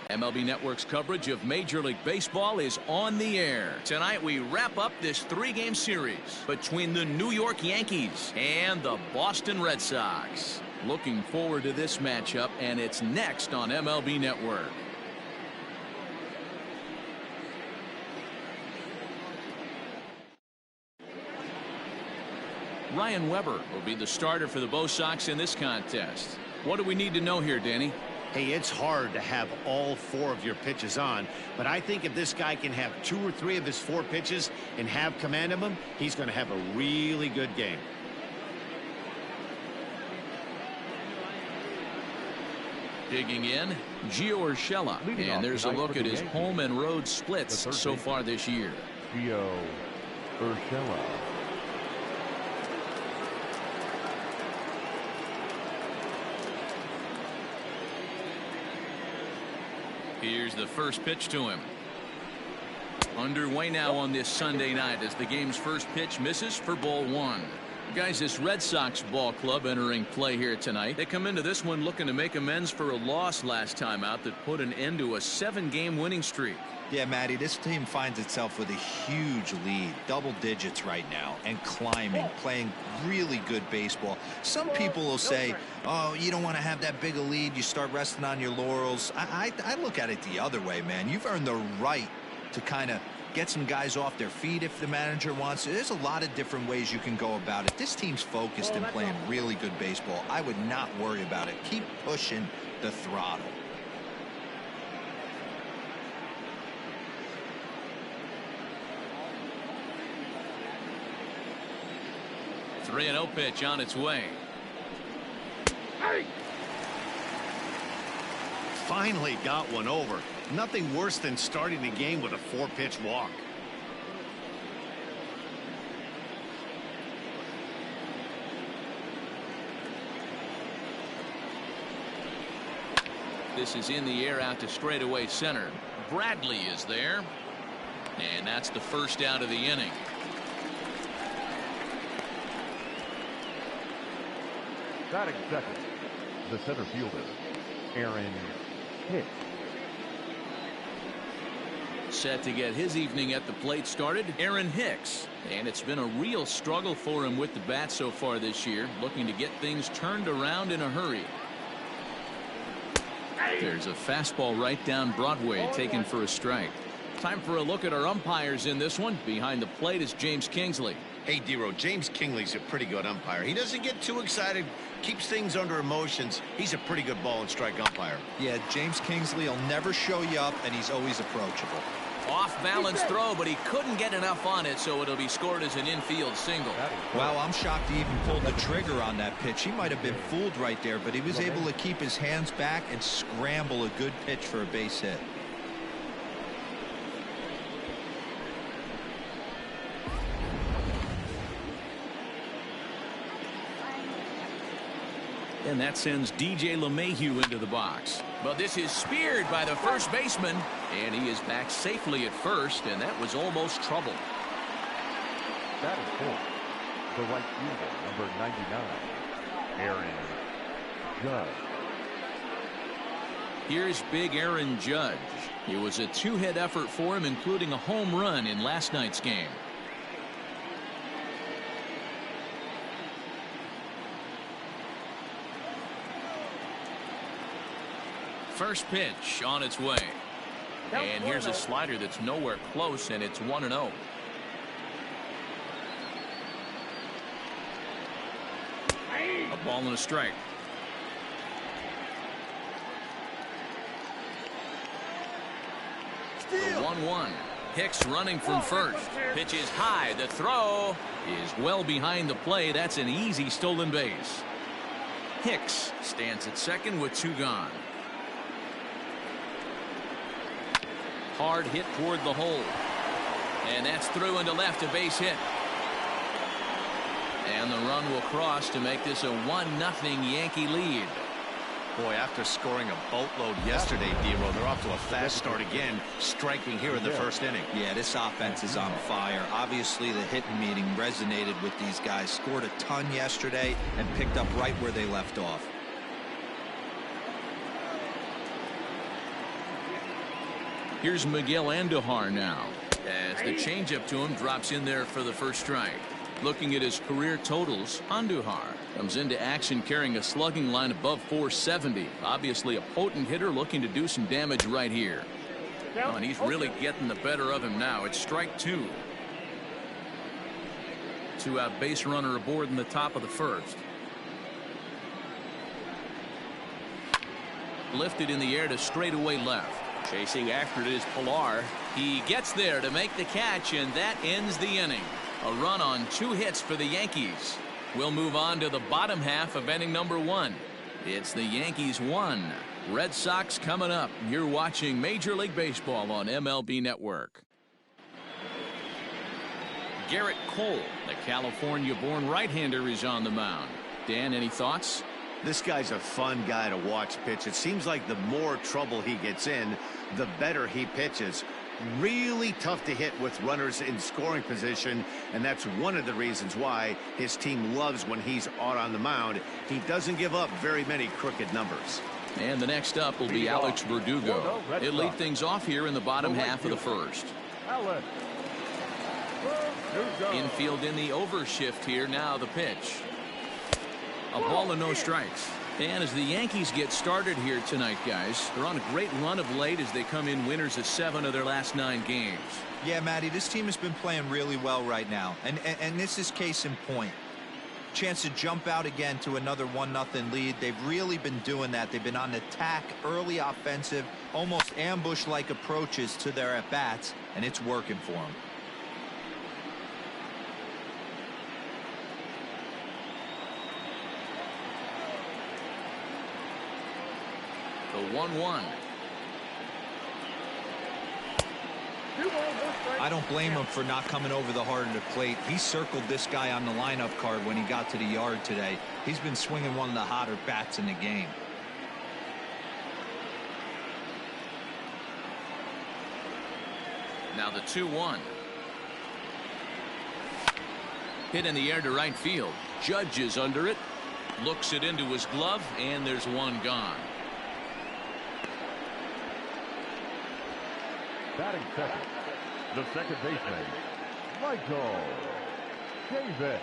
MLB Network's coverage of Major League Baseball is on the air. Tonight we wrap up this three-game series between the New York Yankees and the Boston Red Sox. Looking forward to this matchup, and it's next on MLB Network. R.WEBER will be the starter for the Bo Sox in this contest. What do we need to know here, Danny? Hey, it's hard to have all four of your pitches on, but I think if this guy can have 2 or 3 of his 4 pitches and have command of them, he's going to have a really good game. Digging in, Gio Urshela, and there's a look at his home and road splits so far this year. Gio Urshela. Here's the first pitch to him. Underway now on this Sunday night as the game's first pitch misses for ball 1. Guys, this Red Sox ball club entering play here tonight. They come into this one looking to make amends for a loss last time out that put an end to a 7-game winning streak. Yeah, Matty, this team finds itself with a huge lead, double digits right now, and climbing, playing really good baseball. Some people will say, oh, you don't want to have that big a lead, you start resting on your laurels. I look at it the other way, man. You've earned the right to kind of get some guys off their feet if the manager wants to. There's a lot of different ways you can go about it. This team's focused and playing really good baseball. I would not worry about it. Keep pushing the throttle. 3-0 pitch on its way. Finally got one over. Nothing worse than starting the game with a 4-pitch walk. This is in the air out to straightaway center. Bradley is there. And that's the first out of the inning. Batting second, the center fielder, Aaron Hicks. Set to get his evening at the plate started, Aaron Hicks. And it's been a real struggle for him with the bat so far this year, looking to get things turned around in a hurry. There's a fastball right down Broadway, taken for a strike. Time for a look at our umpires in this one. Behind the plate is James Kingsley. Hey, D-Row, James Kingley's a pretty good umpire. He doesn't get too excited, keeps things under emotions. He's a pretty good ball and strike umpire. Yeah, James Kingsley will never show you up, and he's always approachable. Off balance throw, but he couldn't get enough on it, so it'll be scored as an infield single. Wow, I'm shocked he even pulled the trigger on that pitch. He might have been fooled right there, but he was able to keep his hands back and scramble a good pitch for a base hit. And that sends DJ LeMahieu into the box. But this is speared by the first baseman, and he is back safely at first, and that was almost trouble. That is full. The right fielder, number 99, Aaron Judge. Here's big Aaron Judge. It was a 2-hit effort for him, including a home run in last night's game. First pitch on its way. And here's a slider that's nowhere close, and it's 1-0. A ball and a strike. The 1-1. Hicks running from first. Pitch is high. The throw is well behind the play. That's an easy stolen base. Hicks stands at second with 2 gone. Hard hit toward the hole. And that's through into left, a base hit. And the run will cross to make this a 1-0 Yankee lead. Boy, after scoring a boatload yesterday, D-Row, they're off to a fast start again, striking here in the first inning. Yeah, this offense is on fire. Obviously, the hitting meeting resonated with these guys. Scored a ton yesterday and picked up right where they left off. Here's Miguel Andujar now, as the changeup to him drops in there for the first strike. Looking at his career totals, Andujar comes into action carrying a slugging line above 470. Obviously a potent hitter looking to do some damage right here. Oh, and he's really getting the better of him now. It's strike 2. 2-out base runner aboard in the top of the first. Lifted in the air to straightaway left. Chasing after it is Pilar. He gets there to make the catch, and that ends the inning. A run on 2 hits for the Yankees. We'll move on to the bottom half of inning number 1. It's the Yankees 1, Red Sox coming up. You're watching Major League Baseball on MLB Network. Garrett Cole, the California-born right-hander, is on the mound. Dan, any thoughts? This guy's a fun guy to watch pitch. It seems like the more trouble he gets in, the better he pitches. Really tough to hit with runners in scoring position, and that's one of the reasons why his team loves when he's out on the mound. He doesn't give up very many crooked numbers. And the next up will be Alex Verdugo. He'll lead things off here in the bottom half of the first. Infield in the overshift here. Now the pitch. A ball and no strikes. And as the Yankees get started here tonight, guys, they're on a great run of late as they come in winners of 7 of their last 9 games. Yeah, Matty, this team has been playing really well right now. And this is case in point. Chance to jump out again to another 1-0 lead. They've really been doing that. They've been on attack, early offensive, almost ambush-like approaches to their at-bats, and it's working for them. The 1-1. I don't blame him for not coming over the heart of the plate. He circled this guy on the lineup card when he got to the yard today. He's been swinging one of the hotter bats in the game. Now the 2-1. Hit in the air to right field. Judge is under it. Looks it into his glove, and there's one gone. Batting second, the second baseman, Michael Chavis.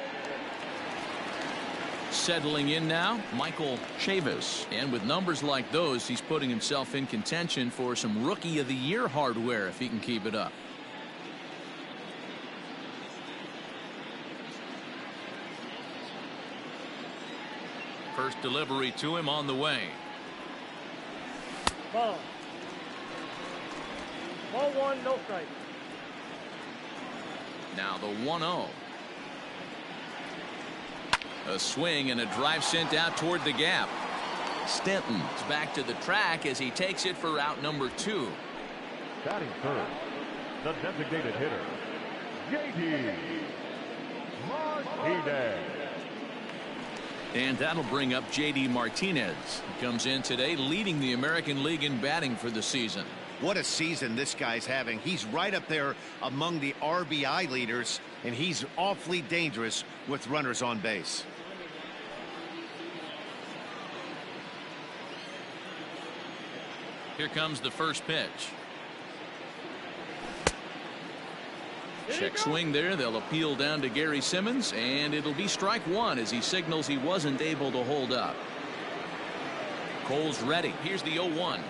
Settling in now, Michael Chavis. And with numbers like those, he's putting himself in contention for some Rookie of the Year hardware if he can keep it up. First delivery to him on the way. Ball 1, no strike. Now the 1-0. A swing and a drive sent out toward the gap. Stanton's back to the track as he takes it for out number 2. Batting third, the designated hitter, J.D. Martinez. And that'll bring up J.D. Martinez. He comes in today leading the American League in batting for the season. What a season this guy's having. He's right up there among the RBI leaders, and he's awfully dangerous with runners on base. Here comes the first pitch. Check swing there. They'll appeal down to Gary Simmons, and it'll be strike 1 as he signals he wasn't able to hold up. Cole's ready. Here's the 0-1.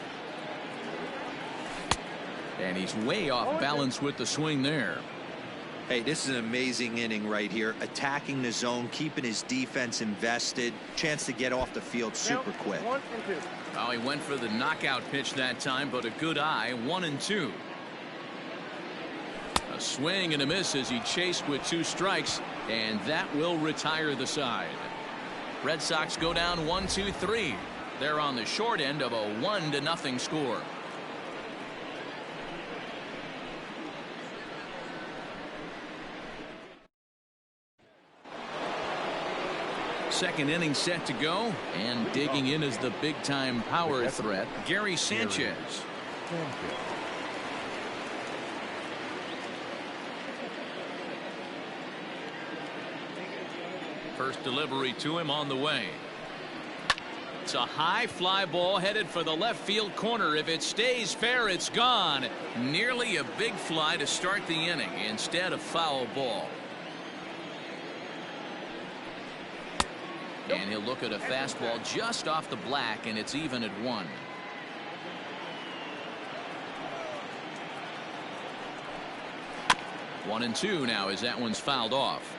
And he's way off balance with the swing there. Hey, this is an amazing inning right here. Attacking the zone, keeping his defense invested. Chance to get off the field super quick. 1 and 2. Oh, he went for the knockout pitch that time, but a good eye. 1-2. A swing and a miss as he chased with 2 strikes, and that will retire the side. Red Sox go down 1-2-3. They're on the short end of a 1-0 score. Second inning set to go, and digging in is the big-time power threat, Gary Sanchez. First delivery to him on the way. It's a high fly ball headed for the left field corner. If it stays fair, it's gone. Nearly a big fly to start the inning. Instead, a foul ball. And he'll look at a fastball just off the black, and it's even at 1. One and two now as that one's fouled off.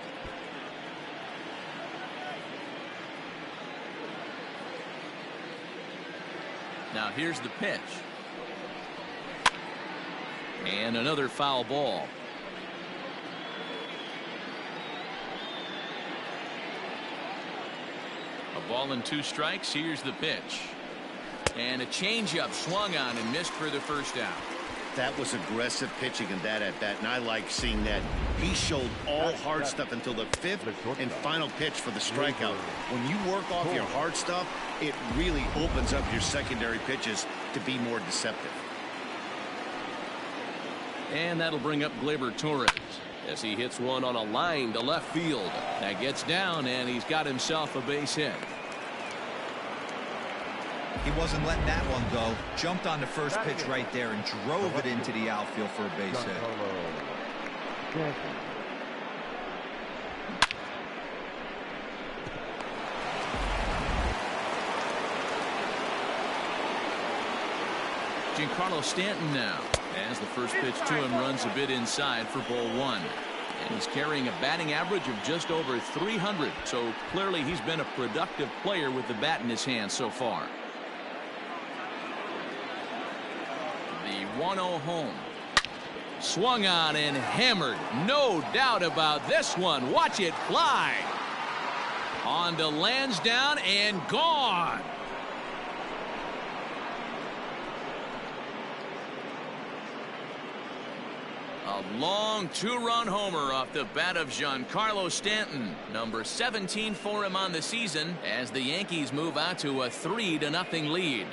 Now here's the pitch. And another foul ball. A ball and 2 strikes. Here's the pitch. And a changeup swung on and missed for the first out. That was aggressive pitching in that at bat, and I like seeing that. He showed all hard stuff until the 5th and final pitch for the strikeout. When you work off your hard stuff, it really opens up your secondary pitches to be more deceptive. And that'll bring up Gleyber Torres as he hits one on a line to left field. That gets down, and he's got himself a base hit. He wasn't letting that one go. Jumped on the first pitch right there and drove it into the outfield for a base hit. Giancarlo Stanton now, as the first pitch to him runs a bit inside for ball 1. And he's carrying a batting average of just over 300. So clearly he's been a productive player with the bat in his hand so far. The 1-0 home. Swung on and hammered. No doubt about this one. Watch it fly. On to Lansdowne and gone. A long 2-run homer off the bat of Giancarlo Stanton. Number 17 for him on the season as the Yankees move out to a 3-0 lead.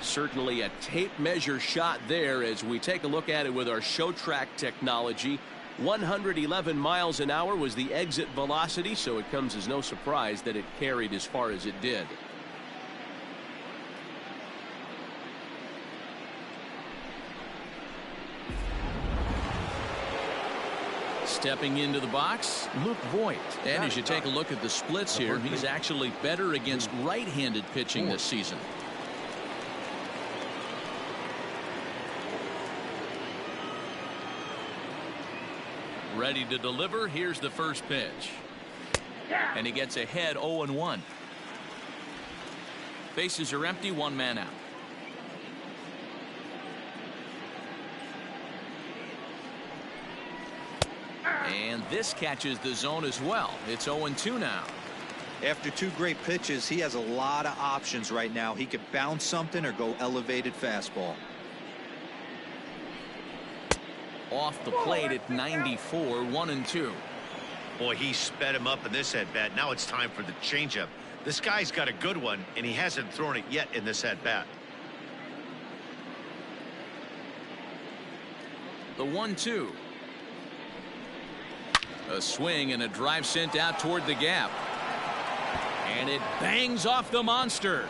Certainly a tape measure shot there as we take a look at it with our show track technology. 111 miles an hour was the exit velocity, so it comes as no surprise that it carried as far as it did. Stepping into the box, Luke Voigt. And as you take a look at the splits here, he's actually better against right-handed pitching this season. Ready to deliver. Here's the first pitch. And he gets ahead 0-1. Bases are empty, 1 man out. And this catches the zone as well. It's 0-2 now. After 2 great pitches, he has a lot of options right now. He could bounce something or go elevated fastball. Off the plate at 94, 1-2. Boy, he sped him up in this at-bat. Now it's time for the changeup. This guy's got a good one, and he hasn't thrown it yet in this at-bat. The 1-2. A swing and a drive sent out toward the gap. And it bangs off the monster.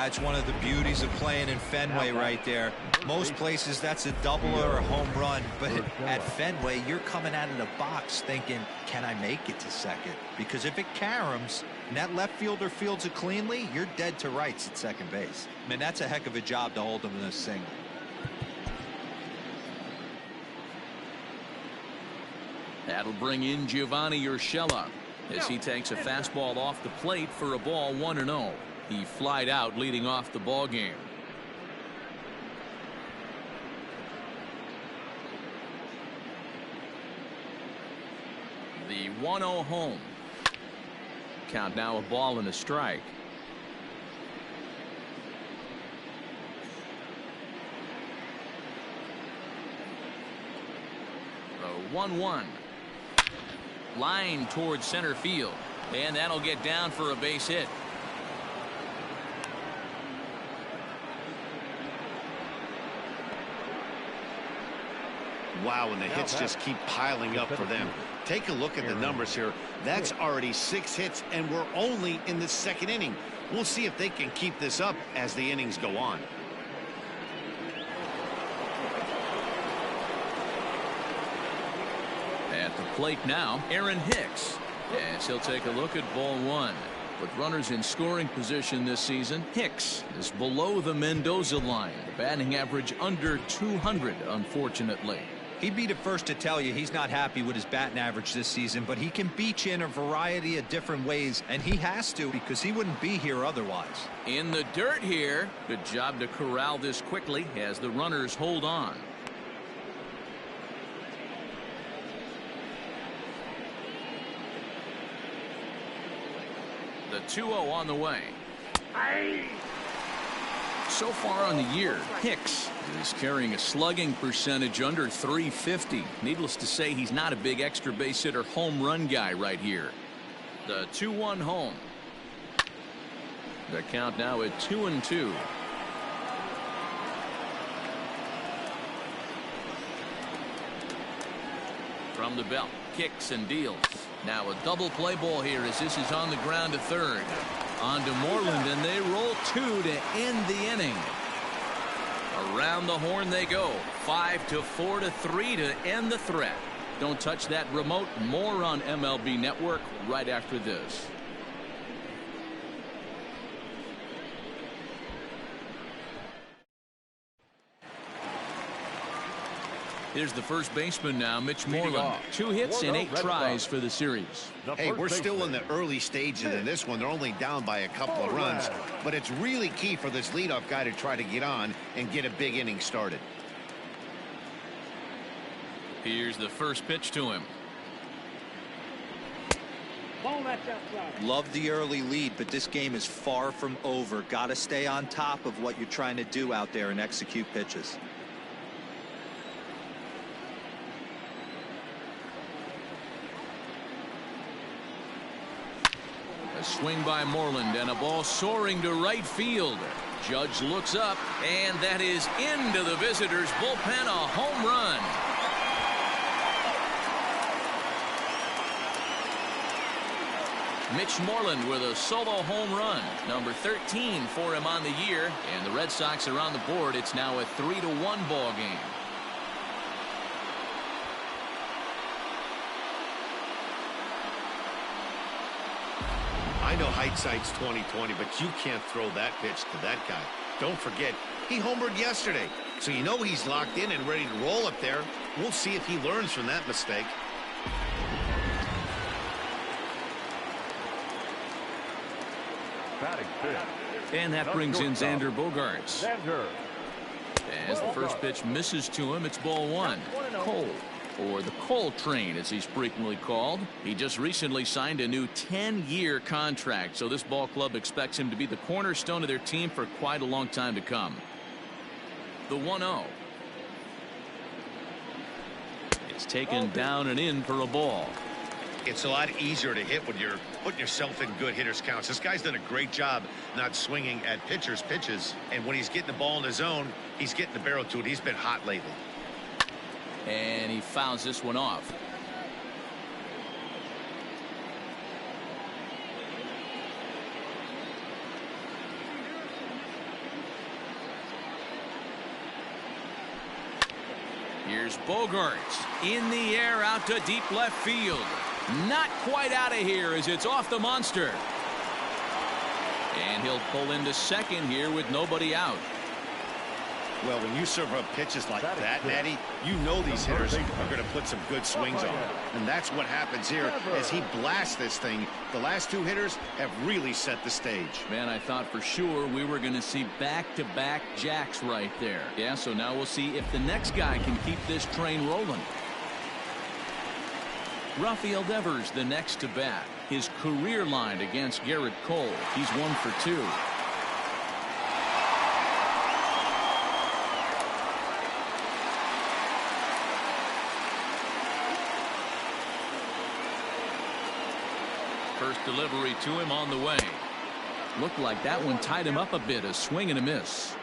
It's one of the beauties of playing in Fenway right there. Most places that's a double or a home run, but at Fenway you're coming out of the box thinking, can I make it to second? Because if it caroms and that left fielder fields it cleanly, you're dead to rights at second base. I mean, that's a heck of a job to hold them in a single. That'll bring in Giovanni Urshela as he takes a fastball off the plate for a ball 1-0. He flied out leading off the ball game. The 1-0 home. Count now a ball and a strike. The 1-1. Line towards center field. And that'll get down for a base hit. Wow, and the hits just keep piling up for them. Take a look at the numbers here. That's already 6 hits, and we're only in the 2nd inning. We'll see if they can keep this up as the innings go on. At the plate now, Aaron Hicks. As he'll take a look at ball 1. With runners in scoring position this season, Hicks is below the Mendoza line. The batting average under 200, unfortunately. He'd be the first to tell you he's not happy with his batting average this season, but he can beat you in a variety of different ways, and he has to because he wouldn't be here otherwise. In the dirt here. Good job to corral this quickly as the runners hold on. The 2-0 on the way. So far on the year, Hicks is carrying a slugging percentage under 350. Needless to say, he's not a big extra base hitter home run guy right here. The 2-1 home. The count now at 2-2. From the belt, kicks and deals. Now a double play ball here as this is on the ground to third. On to Moreland, and they roll 2 to end the inning. Around the horn they go. 5-4 to 3 to end the threat. Don't touch that remote. More on MLB Network right after this. Here's the first baseman now, Mitch Moreland. 2 hits and 8 tries for the series. Hey, we're still in the early stages in this one. They're only down by a couple of runs, but it's really key for this leadoff guy to try to get on and get a big inning started. Here's the first pitch to him. Love the early lead, but this game is far from over. Got to stay on top of what you're trying to do out there and execute pitches. A swing by Moreland and a ball soaring to right field. Judge looks up, and that is into the visitors' bullpen. A home run. Mitch Moreland with a solo home run, number 13 for him on the year, and the Red Sox are on the board. It's now a 3-1 ball game. I know hindsight's 20/20, but you can't throw that pitch to that guy. Don't forget, he homered yesterday, so you know he's locked in and ready to roll up there. We'll see if he learns from that mistake. And that brings in Xander Bogaerts. As the first pitch misses to him, it's ball 1. Cole, or the Cole Train as he's frequently called. He just recently signed a new 10-year contract, so this ball club expects him to be the cornerstone of their team for quite a long time to come. The 1-0. It's taken down and in for a ball. It's a lot easier to hit when you're putting yourself in good hitters counts. This guy's done a great job not swinging at pitchers' pitches, and when he's getting the ball in the zone, he's getting the barrel to it. He's been hot lately. And he fouls this one off. Here's Bogaerts in the air out to deep left field. Not quite out of here as it's off the monster. And he'll pull into second here with nobody out. Well, when you serve up pitches like that, Natty, you know these hitters are going to put some good swings on. And that's what happens here as he blasts this thing. The last 2 hitters have really set the stage. Man, I thought for sure we were going to see back-to-back jacks right there. Yeah, so now we'll see if the next guy can keep this train rolling. Rafael Devers the next to bat. His career line against Garrett Cole. He's 1 for 2. First delivery to him on the way. Looked like that one tied him up a bit. A swing and a miss.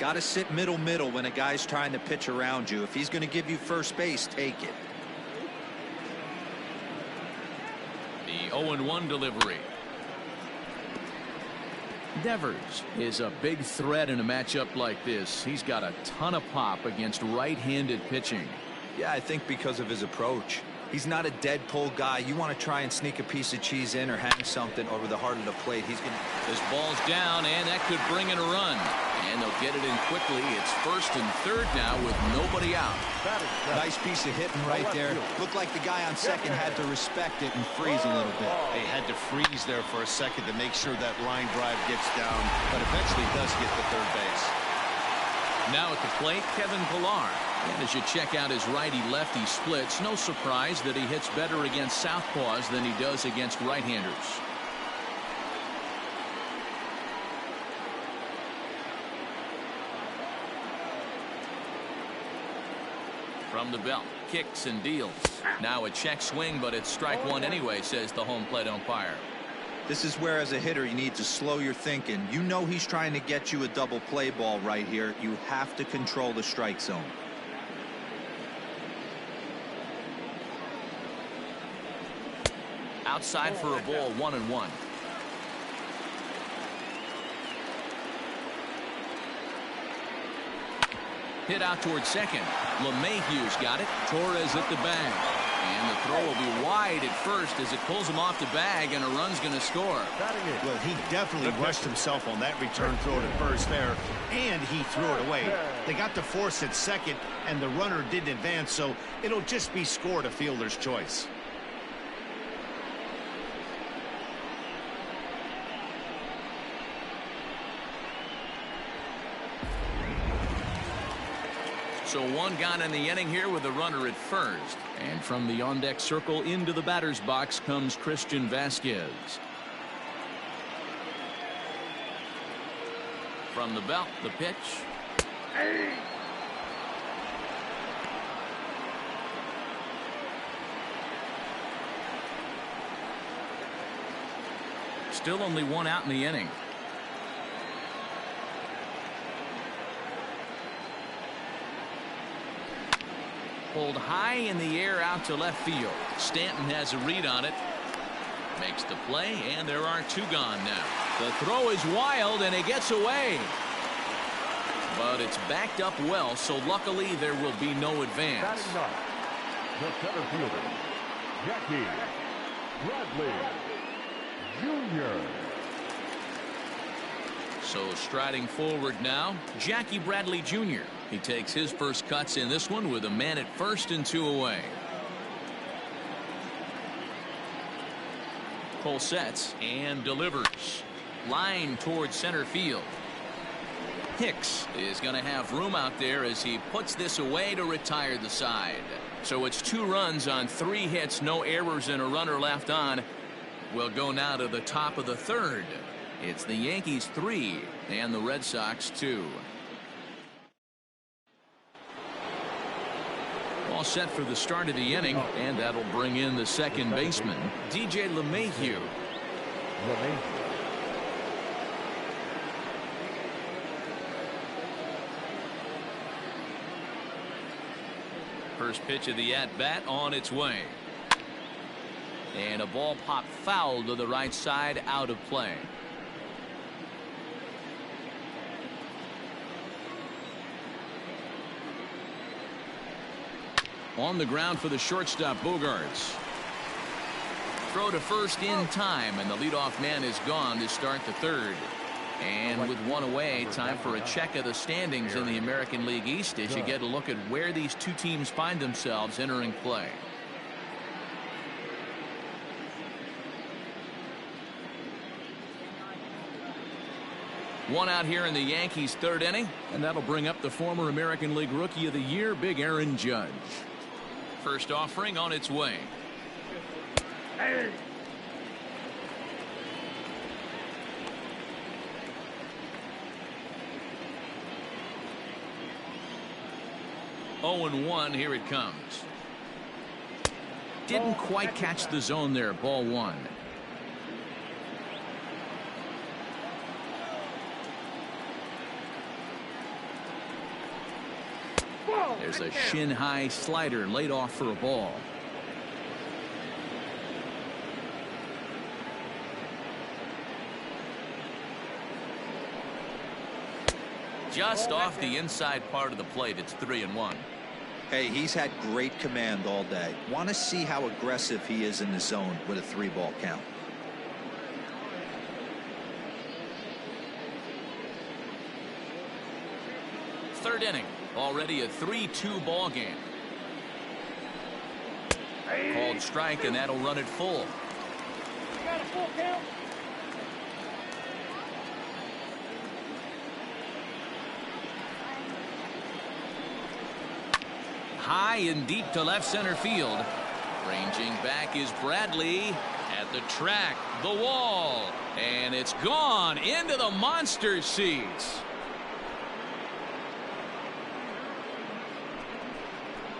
Got to sit middle when a guy's trying to pitch around you. If he's going to give you first base, take it. The 0-1 delivery. Devers is a big threat in a matchup like this. He's got a ton of pop against right-handed pitching. Yeah, I think because of his approach. He's not a dead pull guy. You want to try and sneak a piece of cheese in or hang something over the heart of the plate. He's going to... This ball's down, and that could bring in a run. And they'll get it in quickly. It's first and third now with nobody out. Nice piece of hitting right there. Looked like the guy on second had to respect it and freeze a little bit. They had to freeze there for a second to make sure that line drive gets down, but eventually does get to third base. Now at the plate, Kevin Pillar. And as you check out his righty-lefty splits, no surprise that he hits better against southpaws than he does against right-handers. From the belt, kicks and deals. Now a check swing, but it's strike one anyway, says the home plate umpire. This is where, as a hitter, you need to slow your thinking. You know he's trying to get you a double play ball right here. You have to control the strike zone. Outside for a ball, 1-1. Hit out towards second. LeMahieu's got it. Torres at the bag. And the throw will be wide at first as it pulls him off the bag, and a run's going to score. Well, he definitely rushed himself on that return throw to first there, and he threw it away. They got the force at second, and the runner didn't advance, so it'll just be scored a fielder's choice. So one gone in the inning here with a runner at first. And from the on-deck circle into the batter's box comes Christian Vasquez. From the belt, the pitch. Still only one out in the inning. Pulled high in the air out to left field. Stanton has a read on it. Makes the play, and there are two gone now. The throw is wild, and it gets away. But it's backed up well, so luckily there will be no advance. The center fielder, Jackie Bradley Jr. So striding forward now, Jackie Bradley Jr. He takes his first cuts in this one with a man at first and two away. Cole sets and delivers. Line towards center field. Hicks is going to have room out there as he puts this away to retire the side. So it's 2 runs on 3 hits, no errors, and a runner left on. We'll go now to the top of the third. It's the Yankees 3 and the Red Sox 2. All set for the start of the inning, and that'll bring in the second baseman, DJ LeMahieu. First pitch of the at-bat on its way. And a ball popped foul to the right side, out of play. On the ground for the shortstop, Bogarts. Throw to first in time, and the leadoff man is gone to start the third. And with one away, time for a check of the standings in the American League East as you get a look at where these two teams find themselves entering play. One out here in the Yankees' third inning, and that'll bring up the former American League Rookie of the Year, Big Aaron Judge. First offering on its way. Hey. 0-1, here it comes. Didn't quite catch the zone there, ball 1. There's a shin-high slider laid off for a ball. Just off the inside part of the plate. It's 3-1. Hey, he's had great command all day. Want to see how aggressive he is in the zone with a 3-ball count. Third inning. Already a 3-2 ball game. Called strike, and that'll run it full. Got a full count. High and deep to left center field. Ranging back is Bradley at the track, the wall, and it's gone into the monster seats.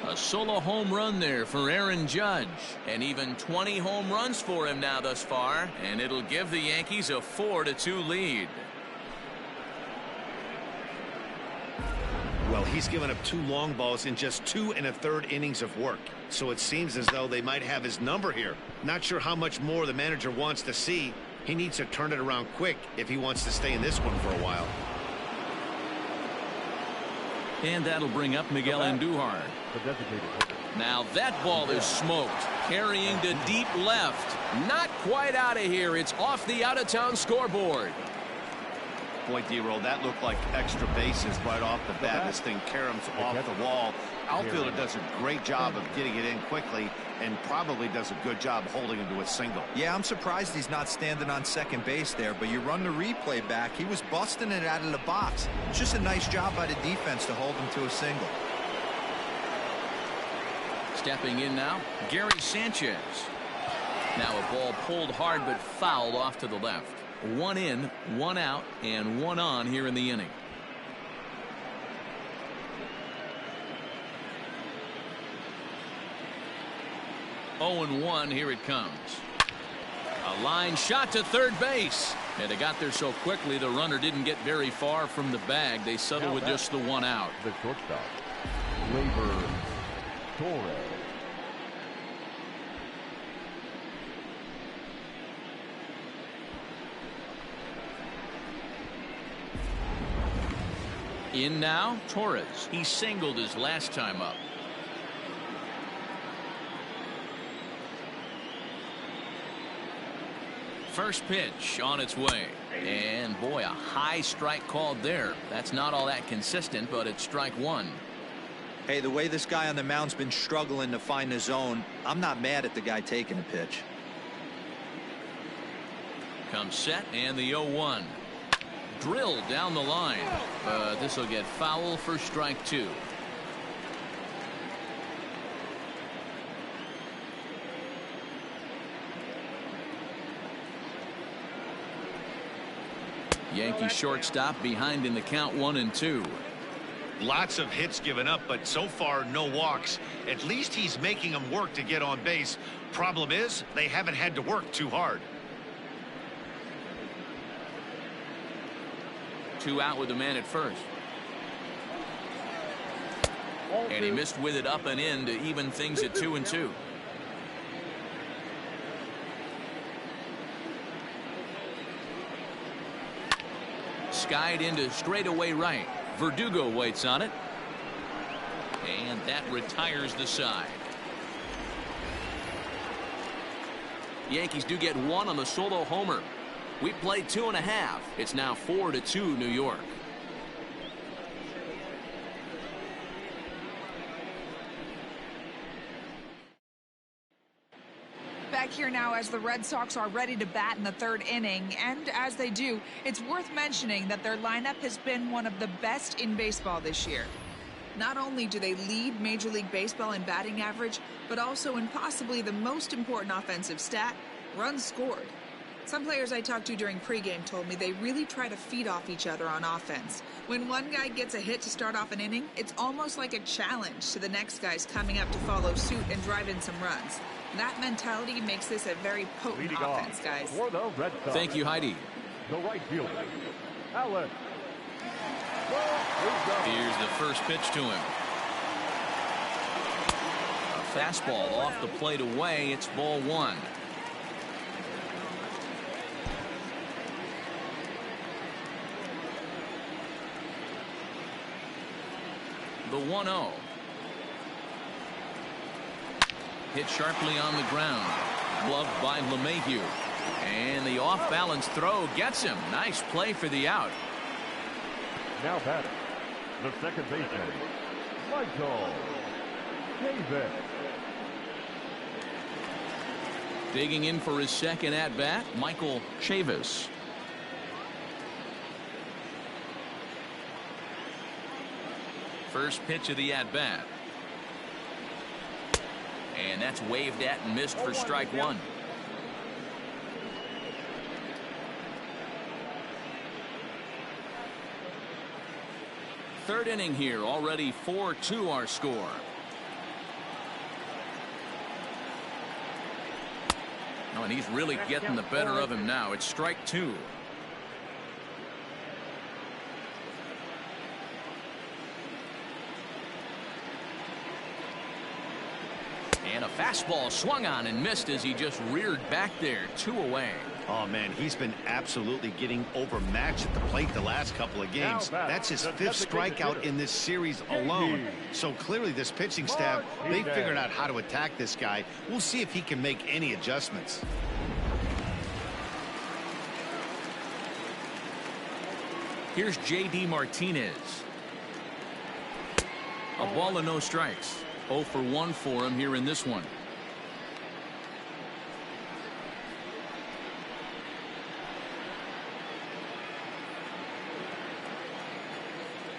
A solo home run there for Aaron Judge, and even 20 home runs for him now thus far, and it'll give the Yankees a 4-2 lead. Well, he's given up 2 long balls in just 2 1/3 innings of work. So it seems as though they might have his number here. Not sure how much more the manager wants to see. He needs to turn it around quick if he wants to stay in this one for a while. And that'll bring up Miguel Andujar. Now that ball is smoked. Carrying to deep left. Not quite out of here. It's off the out-of-town scoreboard. Boy, D-Roll, that looked like extra bases right off the bat. This thing caroms off the wall. Outfielder does a great job of getting it in quickly and probably does a good job holding him to a single. Yeah, I'm surprised he's not standing on second base there, but you run the replay back. He was busting it out of the box. It's just a nice job by the defense to hold him to a single. Stepping in now, Gary Sanchez. Now a ball pulled hard but fouled off to the left. 1 in, 1 out, and 1 on here in the inning. Oh, and 1, here it comes. A line shot to third base. And it got there so quickly the runner didn't get very far from the bag. They settled with just the 1 out. The shortstop, R.WEBER Torres. In now, Torres. He singled his last time up. First pitch on its way. And boy, a high strike called there. That's not all that consistent, but it's strike 1. Hey, the way this guy on the mound's been struggling to find the zone, I'm not mad at the guy taking the pitch. Comes set, and the 0-1. Drilled down the line. This will get foul for strike 2. Yankee shortstop behind in the count 1-2. Lots of hits given up, but so far no walks. At least he's making them work to get on base. Problem is, they haven't had to work too hard. 2 out with the man at first. And he missed with it up and in to even things at 2-2. Skied into straightaway right. Verdugo waits on it. And that retires the side. Yankees do get 1 on the solo homer. We played 2.5. It's now 4-2 New York. Back here now as the Red Sox are ready to bat in the 3rd inning, and as they do, it's worth mentioning that their lineup has been one of the best in baseball this year. Not only do they lead Major League Baseball in batting average, but also in possibly the most important offensive stat, runs scored. Some players I talked to during pregame told me they really try to feed off each other on offense. When one guy gets a hit to start off an inning, it's almost like a challenge to the next guys coming up to follow suit and drive in some runs. That mentality makes this a very potent offense, guys. For the Red Sox, Thank you, Heidi. the right fielder, Alex. Here's the first pitch to him. fastball off the plate away. It's ball one. The 1-0. Hit sharply on the ground. Gloved by LeMahieu. And the off-balance throw gets him. Nice play for the out. Now batting, the second baseman, Michael Davis. Digging in for his second at-bat, Michael Chavis. First pitch of the at-bat. And that's waved at and missed for strike one. Third inning here, already 4-2 our score. Oh, and he's really getting the better of him now. It's strike two. And a fastball swung on and missed as he just reared back there. 2 away. Oh, man, he's been absolutely getting overmatched at the plate the last couple of games. That's his 5th strikeout in this series alone. So clearly this pitching staff, they figured out how to attack this guy. We'll see if he can make any adjustments. Here's J.D. Martinez. A ball and no strikes. 0 for 1 for him here in this one.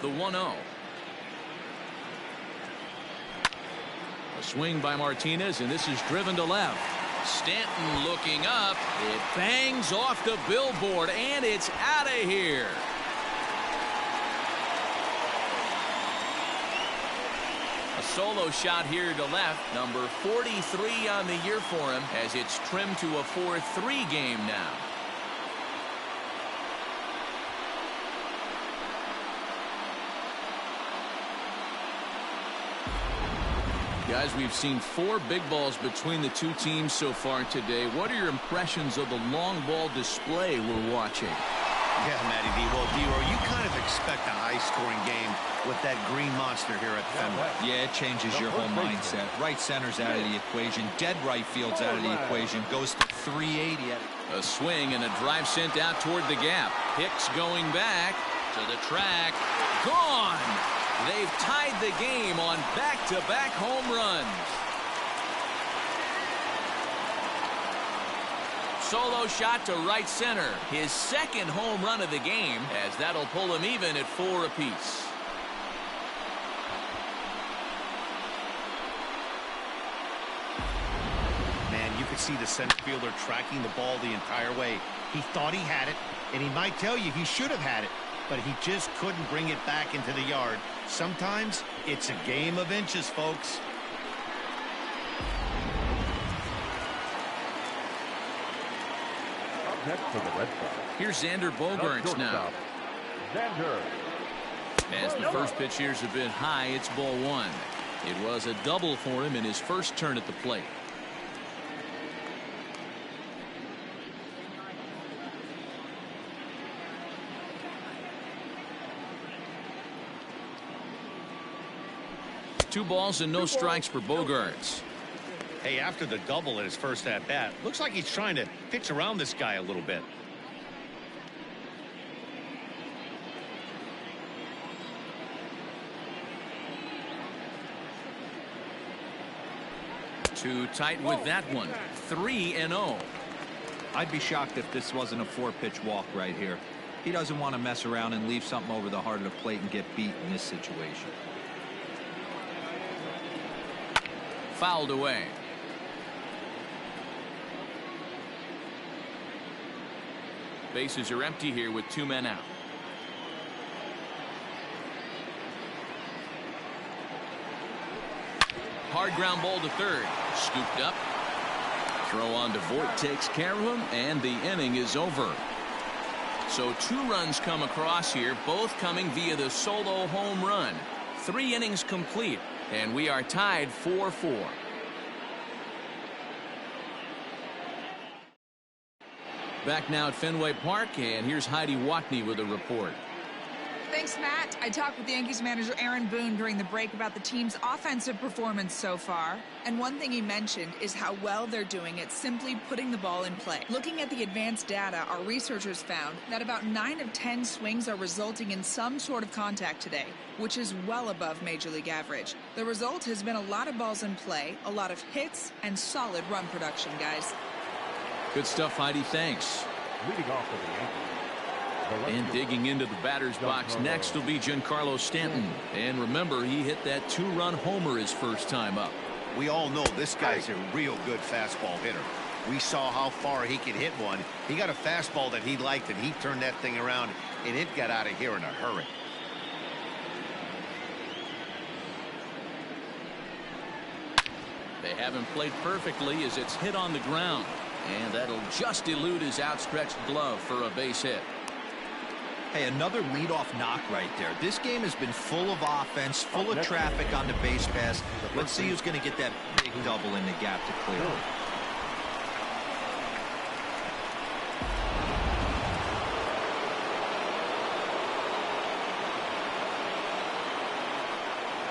The 1-0. A swing by Martinez, and this is driven to left. Stanton looking up. It bangs off the billboard, and it's out of here. A solo shot here to left. Number 43 on the year for him, as it's trimmed to a 4-3 game now. Guys, we've seen 4 big balls between the two teams so far today. What are your impressions of the long ball display we're watching? Yeah, Matty D. Well, D-Roy, you kind of expect a high-scoring game with that green monster here at Fenway. Yeah, it changes your whole mindset. Right center's out of the equation. Dead right field's out of the equation. Goes to 380. A swing and a drive sent out toward the gap. Hicks going back to the track. Gone! They've tied the game on back-to-back home runs. Solo shot to right center. His second home run of the game, as that'll pull him even at 4 apiece. Man, you could see the center fielder tracking the ball the entire way. He thought he had it, and he might tell you he should have had it, but he just couldn't bring it back into the yard. Sometimes it's a game of inches, folks. Up next for the Red Sox. Here's Xander Bogaerts now. Xander. As the first pitch here's a bit high, it's ball one. It was a double for him in his first turn at the plate. Two balls and no strikes for Bogaerts. Hey, after the double at his first at-bat, looks like he's trying to pitch around this guy a little bit. Too tight with that one. 3-0. I'd be shocked if this wasn't a 4-pitch walk right here. He doesn't want to mess around and leave something over the heart of the plate and get beat in this situation. Fouled away. Bases are empty here with 2 men out. Hard ground ball to third. Scooped up. Throw on to Voit takes care of him, and the inning is over. So 2 runs come across here, both coming via the solo home run. 3 innings complete, and we are tied 4-4. Back now at Fenway Park, and here's Heidi Watney with a report. Thanks, Matt. I talked with Yankees manager Aaron Boone during the break about the team's offensive performance so far. And one thing he mentioned is how well they're doing at simply putting the ball in play. Looking at the advanced data, our researchers found that about 9 of 10 swings are resulting in some sort of contact today, which is well above Major League average. The result has been a lot of balls in play, a lot of hits, and solid run production, guys. Good stuff, Heidi. Thanks. Leading off for the Yankees. And digging into the batter's box next will be Giancarlo Stanton. And remember, he hit that 2-run homer his first time up. We all know this guy's a real good fastball hitter. We saw how far he could hit one. He got a fastball that he liked, and he turned that thing around, and it got out of here in a hurry. They haven't played perfectly as it's hit on the ground. And that'll just elude his outstretched glove for a base hit. Hey, another leadoff knock right there. This game has been full of offense, full of traffic on the base pass. Let's see who's going to get that big double in the gap to clear.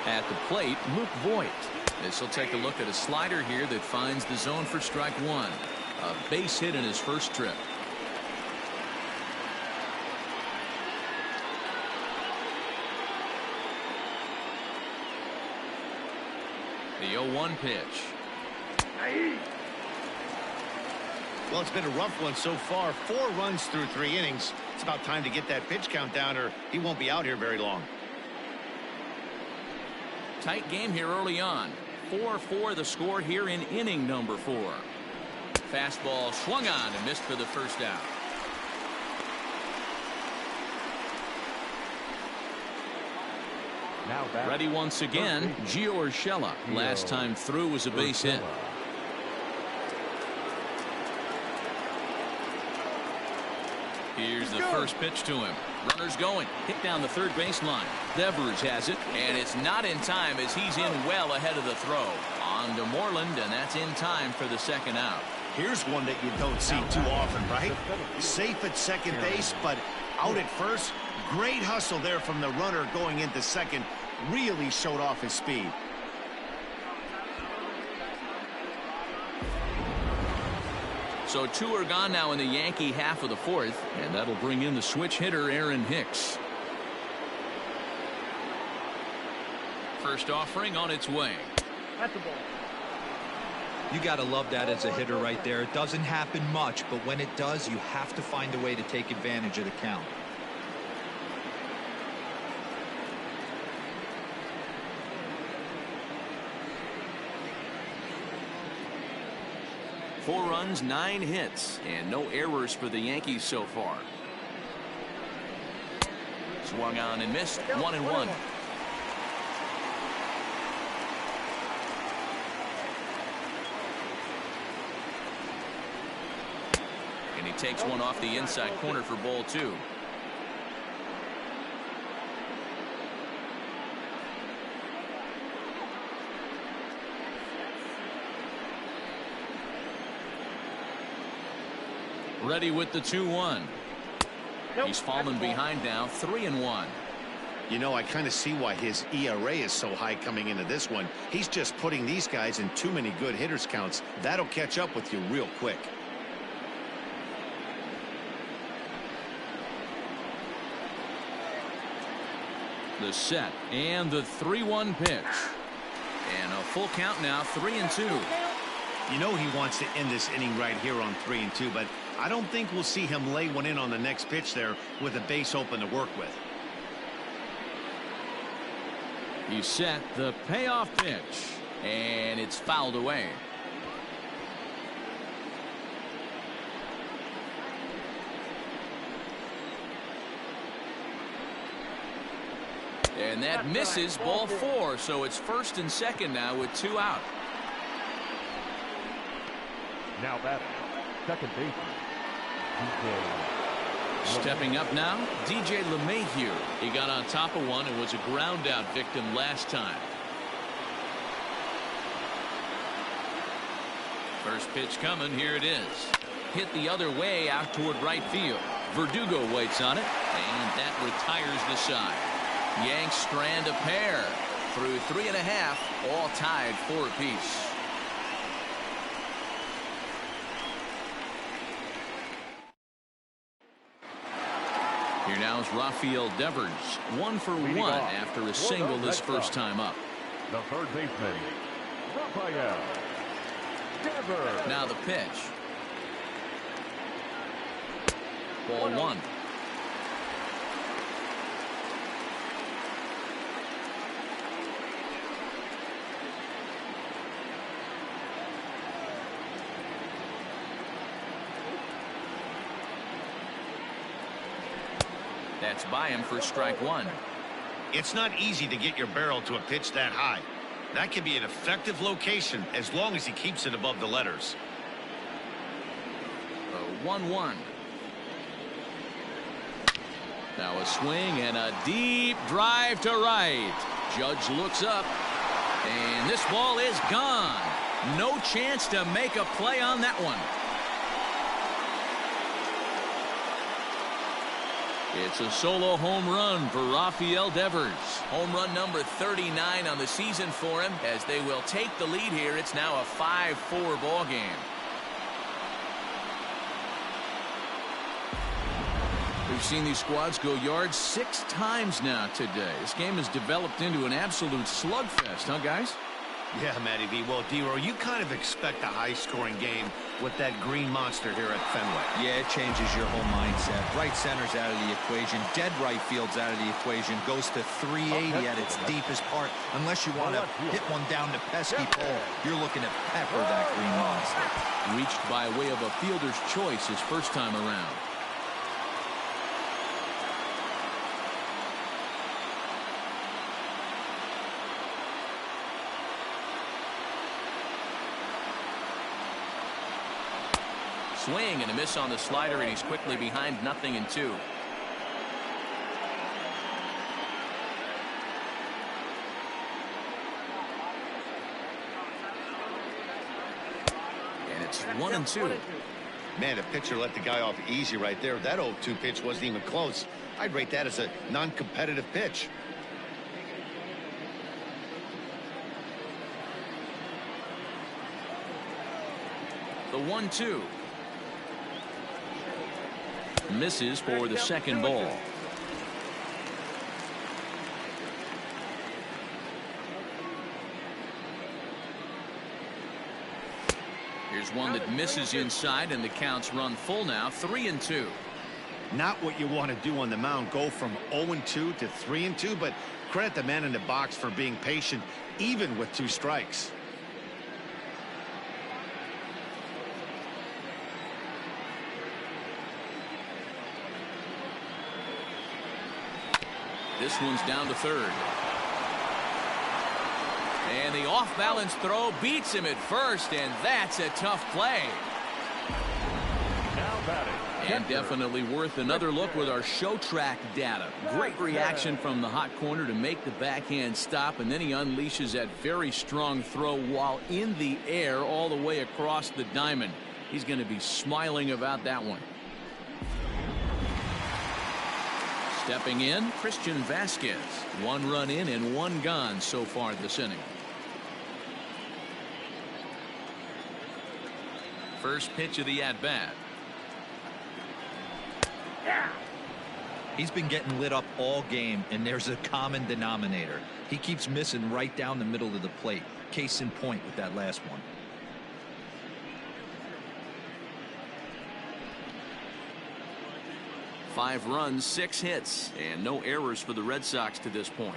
At the plate, Luke Voigt. This will take a look at a slider here that finds the zone for strike one. A base hit in his first trip. The 0-1 pitch. Well, it's been a rough one so far. 4 runs through 3 innings. It's about time to get that pitch count down, or he won't be out here very long. Tight game here early on. 4-4 the score here in inning number 4. Fastball swung on and missed for the first out. Now back. Ready once again, Gio Urshela. Last time through was a base hit. Here's the first pitch to him. Runners going. Hit down the third baseline. Devers has it, and it's not in time as he's in well ahead of the throw. On to Moreland, and that's in time for the second out. Here's one that you don't see too often, right? Safe at second base, but out at first. Great hustle there from the runner going into second. Really showed off his speed. So 2 are gone now in the Yankee half of the 4th, and that'll bring in the switch hitter Aaron Hicks. First offering on its way. At the ball. You got to love that as a hitter right there. It doesn't happen much, but when it does, you have to find a way to take advantage of the count. Four runs, 9 hits, and no errors for the Yankees so far. Swung on and missed. 1-1. And he takes one off the inside corner for ball 2. Ready with the 2-1. He's fallen behind now, 3-1. You know, I kind of see why his ERA is so high coming into this one. He's just putting these guys in too many good hitters counts. That'll catch up with you real quick. The set and the 3-1 pitch. And a full count now, 3-2. You know he wants to end this inning right here on 3-2, but I don't think we'll see him lay one in on the next pitch there with a base open to work with. He's set the payoff pitch, and it's fouled away. And that misses, ball 4, so it's first and second now with 2 out. Now batting, second baseman, Stepping up now, DJ LeMahieu. He got on top of one and was a ground out victim last time. First pitch coming, here it is. hit the other way out toward right field. Verdugo waits on it, and that retires the side. Yanks strand a pair through 3.5, all tied 4 apiece. Here now is Rafael Devers, 1 for 1 after a single his first time up. The third baseman, Rafael Devers. Now the pitch. Ball 1. That's by him for strike 1. It's not easy to get your barrel to a pitch that high. That can be an effective location as long as he keeps it above the letters. 1-1. Now a swing and a deep drive to right. Judge looks up, and this ball is gone. No chance to make a play on that one. It's a solo home run for Rafael Devers. Home run number 39 on the season for him. As they will take the lead here, it's now a 5-4 ball game. We've seen these squads go yards 6 times now today. This game has developed into an absolute slugfest, huh, guys? Yeah, Matty V. Well, D-Row, you kind of expect a high-scoring game with that green monster here at Fenway. Yeah, it changes your whole mindset. Right center's out of the equation. Dead right field's out of the equation. Goes to 380 at its deepest part. Unless you want to hit one down to pesky pole, you're looking at pepper that green monster. Reached by way of a fielder's choice his first time around. Swing and a miss on the slider, and he's quickly behind 0-2. And it's 1-2. Man, the pitcher let the guy off easy right there. That 0-2 pitch wasn't even close. I'd rate that as a non-competitive pitch. The 1-2. Misses for the second ball. Here's one that misses inside, and the count's run full now, 3-2. Not what you want to do on the mound, go from 0-2 to 3-2, but credit the man in the box for being patient, even with 2 strikes. This one's down to third. And the off-balance throw beats him at first, and that's a tough play. Now batting. And definitely worth another look with our show track data. Great reaction from the hot corner to make the backhand stop, and then he unleashes that very strong throw while in the air all the way across the diamond. He's going to be smiling about that one. Stepping in, Christian Vasquez. 1 run in and 1 gone so far this inning. First pitch of the at-bat. He's been getting lit up all game, and there's a common denominator. He keeps missing right down the middle of the plate. Case in point with that last one. Five runs, 6 hits, and no errors for the Red Sox to this point.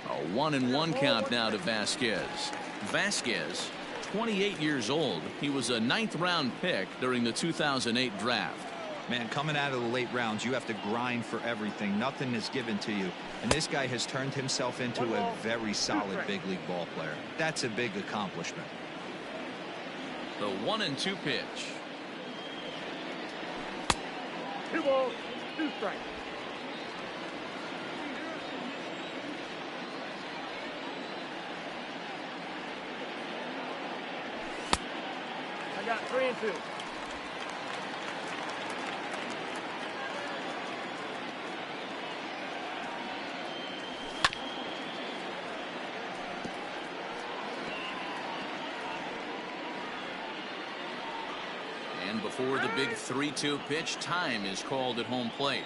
A 1-1 count now to Vasquez. Vasquez, 28 years old. He was a 9th-round pick during the 2008 draft. Man, coming out of the late rounds, you have to grind for everything. Nothing is given to you. And this guy has turned himself into a very solid big league ball player. That's a big accomplishment. The 1-2 pitch. 2 balls, 2 strikes. I got 3 and 2. And before the big 3-2 pitch, time is called at home plate.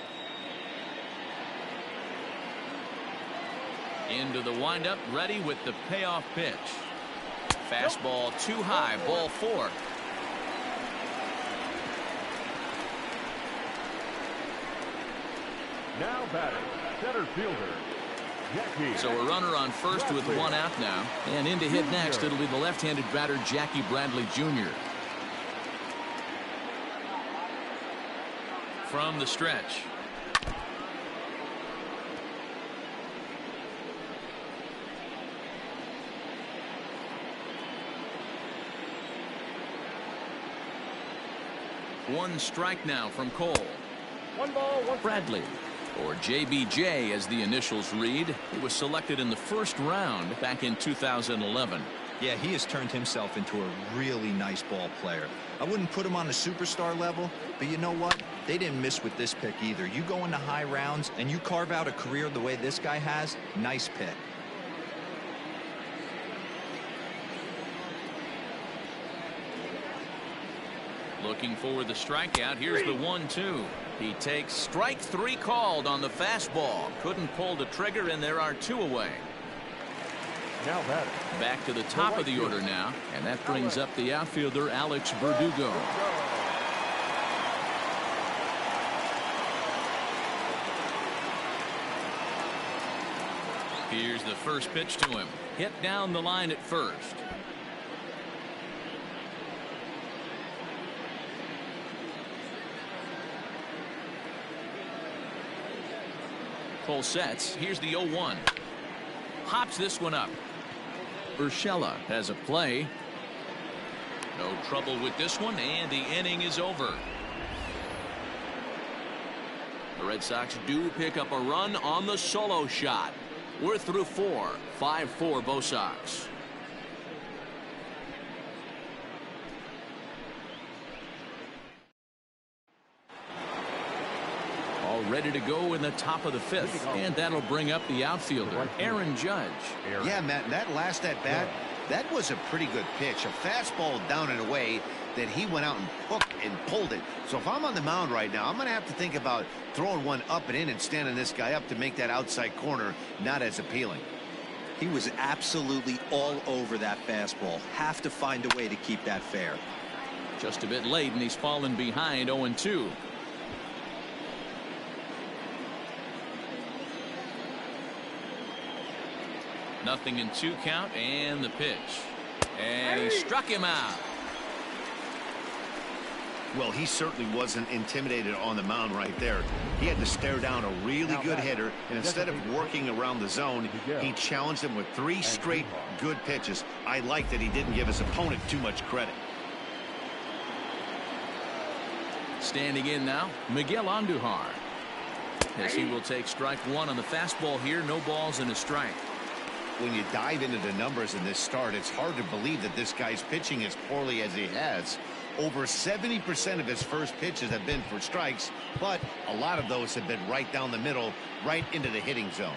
Into the windup, ready with the payoff pitch. Fastball too high, ball 4. Now batting, center fielder, Jackie. So a runner on first with 1 out now. And in to hit next, it'll be the left-handed batter, Jackie Bradley Jr. From the stretch. One strike now from Cole. 1 ball, 1 Bradley, or JBJ as the initials read. He was selected in the first round back in 2011. Yeah, he has turned himself into a really nice ball player. I wouldn't put him on the superstar level, but you know what? They didn't miss with this pick either. You go into high rounds and you carve out a career the way this guy has, nice pick. Looking for the strikeout. Here's the 1-2. He takes strike 3 called on the fastball. Couldn't pull the trigger, and there are 2 away. Now batting. Back to the top of the order now, and that brings up the outfielder, Alex Verdugo. Here's the first pitch to him. Hit down the line at first. Cole sets. Here's the 0-1. Hops this one up. Urshela has a play. No trouble with this one, and the inning is over. The Red Sox do pick up a run on the solo shot. We're through 4. 5-4 Bo Sox. All ready to go in the top of the 5th, and that'll bring up the outfielder, Aaron Judge. Yeah, Matt, that last at bat, that was a pretty good pitch. A fastball down and away that he went out and hooked and pulled it. So if I'm on the mound right now, I'm going to have to think about throwing one up and in and standing this guy up to make that outside corner not as appealing. He was absolutely all over that fastball. Have to find a way to keep that fair. Just a bit late, and he's fallen behind 0-2. Nothing in 2 count, and the pitch. And he struck him out. Well, he certainly wasn't intimidated on the mound right there. He had to stare down a really good hitter, and instead of working around the zone, he challenged him with 3 straight good pitches. I like that he didn't give his opponent too much credit. Standing in now, Miguel Andujar. As he will take strike 1 on the fastball here. No balls and a strike. When you dive into the numbers in this start, it's hard to believe that this guy's pitching as poorly as he has. Over 70% of his first pitches have been for strikes, but a lot of those have been right down the middle, right into the hitting zone.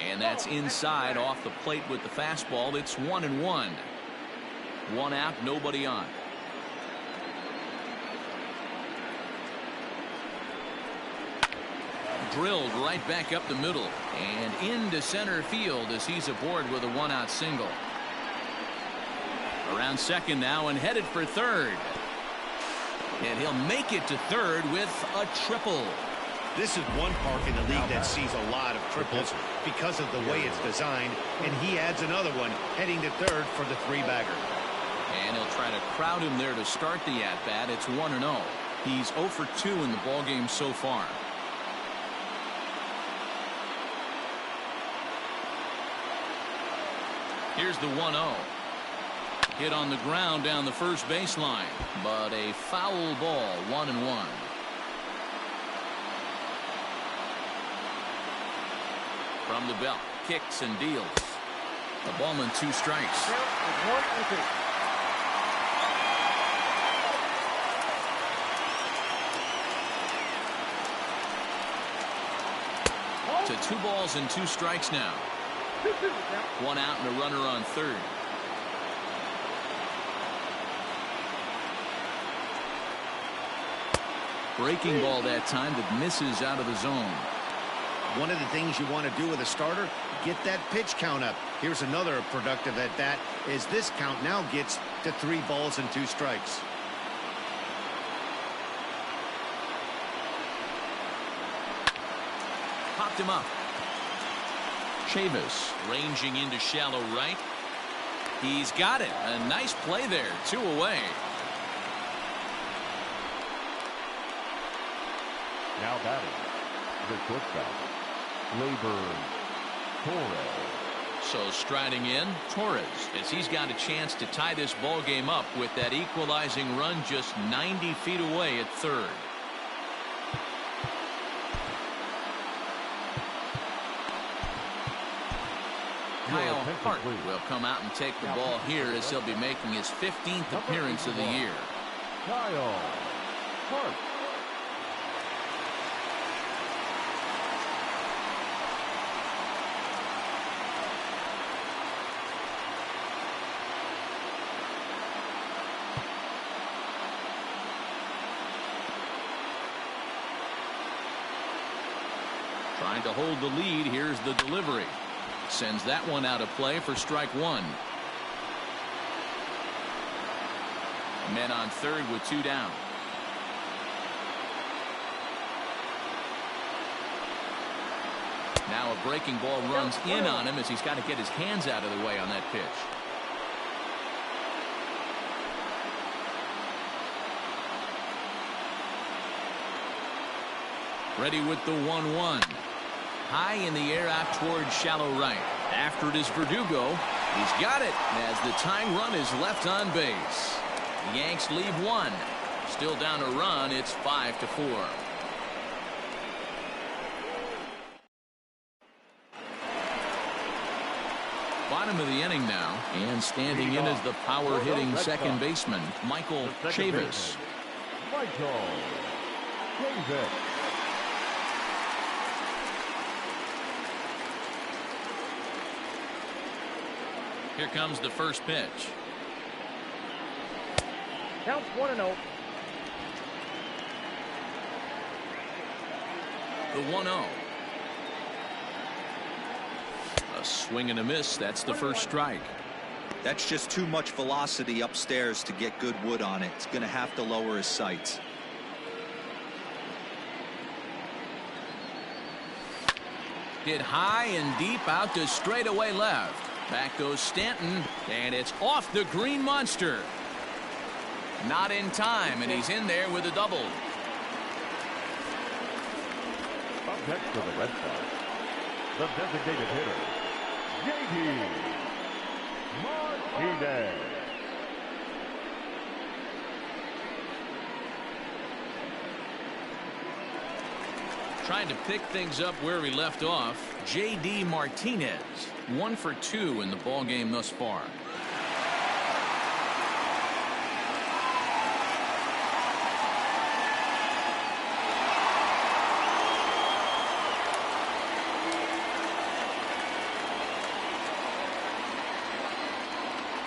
And that's inside off the plate with the fastball. It's 1-1. 1 out, nobody on. Drilled right back up the middle and into center field as he's aboard with a 1-out single. Around second now and headed for third. And he'll make it to third with a triple. This is one park in the league that sees a lot of triples because of the way it's designed, and he adds another one heading to third for the 3-bagger. And he'll try to crowd him there to start the at-bat. It's 1-0. He's 0 for 2 in the ballgame so far. Here's the 1-0. Hit on the ground down the first baseline, but a foul ball. 1-1. From the belt, kicks and deals. The ball and 2 strikes. To 2 balls and 2 strikes now. 1 out and a runner on third. Breaking ball that time that misses out of the zone. One of the things you want to do with a starter, get that pitch count up. Here's another productive at bat, is this count now gets to 3 balls and 2 strikes. Popped him up. Chavis ranging into shallow right. He's got it. A nice play there. 2 away. Now batting, the shortstop, R.WEBER. So striding in, Torres, as he's got a chance to tie this ball game up with that equalizing run just 90 feet away at third. Kyle Hart will come out and take the ball here as he'll be making his 15th appearance of the year. Kyle Hart. Trying to hold the lead. Here's the delivery. Sends that one out of play for strike 1. Men on third with 2 down. Now a breaking ball runs in on him as he's got to get his hands out of the way on that pitch. Ready with the 1-1. High in the air out towards shallow right. After it is Verdugo. He's got it as the tying run is left on base. The Yanks leave 1. Still down a run. It's 5-4. Bottom of the inning now, and standing in is the power hitting second baseman Michael Chavis. Michael Chavis. Here comes the first pitch. Counts 1-0. The 1-0. A swing and a miss. That's the first strike. That's just too much velocity upstairs to get good wood on it. It's going to have to lower his sights. Hit high and deep out to straightaway left. Back goes Stanton, and it's off the green monster. Not in time, and he's in there with a double. Up next for the Red Sox, the designated hitter, J.D. Martinez. Trying to pick things up where we left off. J.D. Martinez, 1 for 2 in the ball game thus far.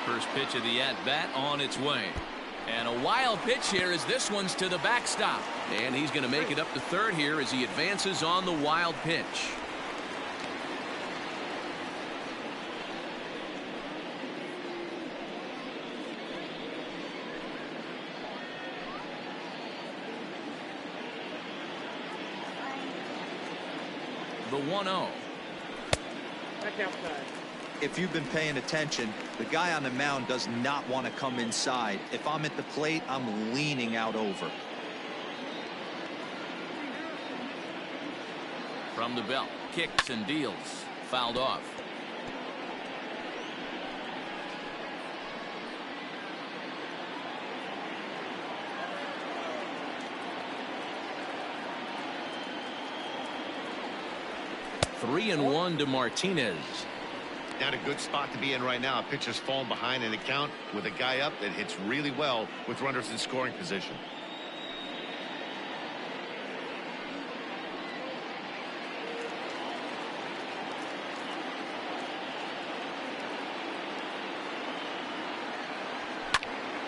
First pitch of the at-bat on its way. And a wild pitch here as this one's to the backstop. And he's going to make it up to third here as he advances on the wild pitch. The 1-0. That counts 9. If you've been paying attention, the guy on the mound does not want to come inside. If I'm at the plate, I'm leaning out over. From the belt, kicks and deals. Fouled off. 3-1 to Martinez. Not a good spot to be in right now. A pitcher's falling behind in the count with a guy up that hits really well with runners in scoring position.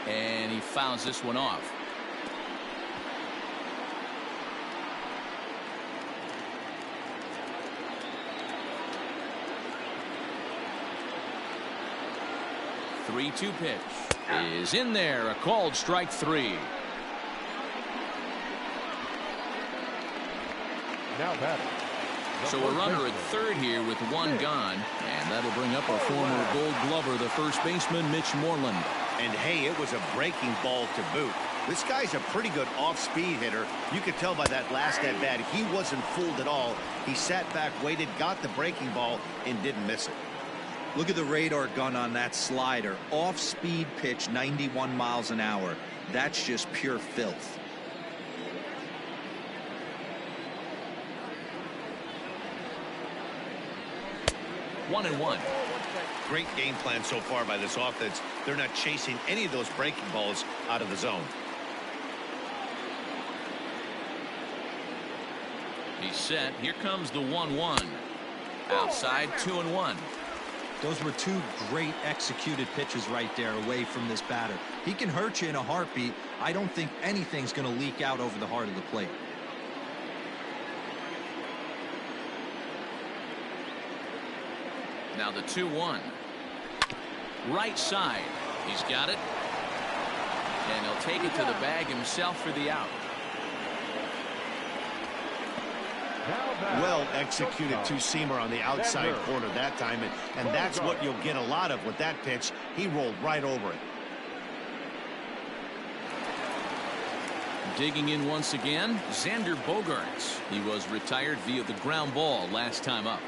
And he fouls this one off. The 3-2 pitch is in there. A called strike 3. Now batting. So a runner at third here with one gone, and that'll bring up a former Gold Glover, the first baseman, Mitch Moreland. And hey, it was a breaking ball to boot. This guy's a pretty good off-speed hitter. You could tell by that last at-bat he wasn't fooled at all. He sat back, waited, got the breaking ball, and didn't miss it. Look at the radar gun on that slider. Off-speed pitch, 91 miles an hour. That's just pure filth. One and one. Great game plan so far by this offense. They're not chasing any of those breaking balls out of the zone. He's set. Here comes the 1-1. Outside, 2-1. Those were two great executed pitches right there away from this batter. He can hurt you in a heartbeat. I don't think anything's going to leak out over the heart of the plate. Now the 2-1. Right side. He's got it. And he'll take it to the bag himself for the out. Well executed two-seamer on the outside corner that time, and that's what you'll get a lot of with that pitch. He rolled right over it. Digging in once again, Xander Bogaerts. He was retired via the ground ball last time up.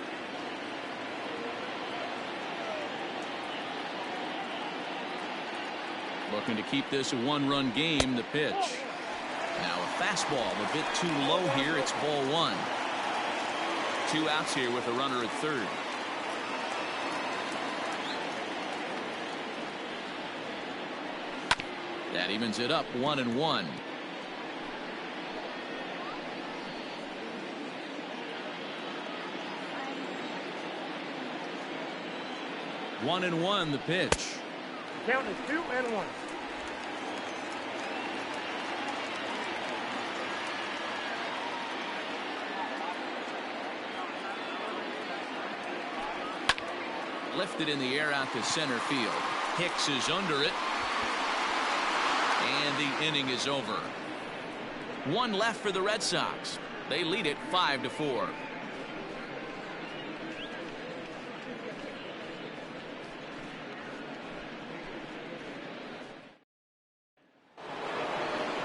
Looking to keep this a one-run game. The pitch. Now a fastball a bit too low here. It's ball one. 2 outs here with a runner at third. That evens it up 1-1. One and one the pitch. Count is 2-1. Lifted in the air out to center field. Hicks is under it. And the inning is over. One left for the Red Sox. They lead it 5-4.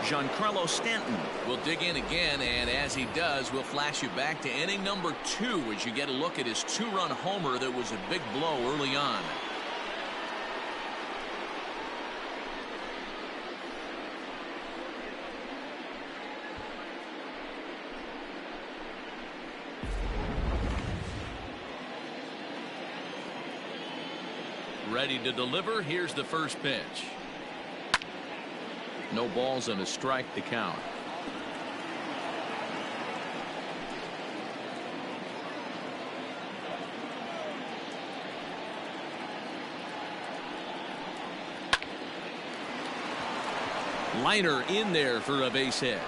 Giancarlo Stanton will dig in again, and as he does, we'll flash you back to inning number 2 as you get a look at his 2-run homer that was a big blow early on. Ready to deliver. Here's the first pitch. No balls and a strike to count. Liner in there for a base hit.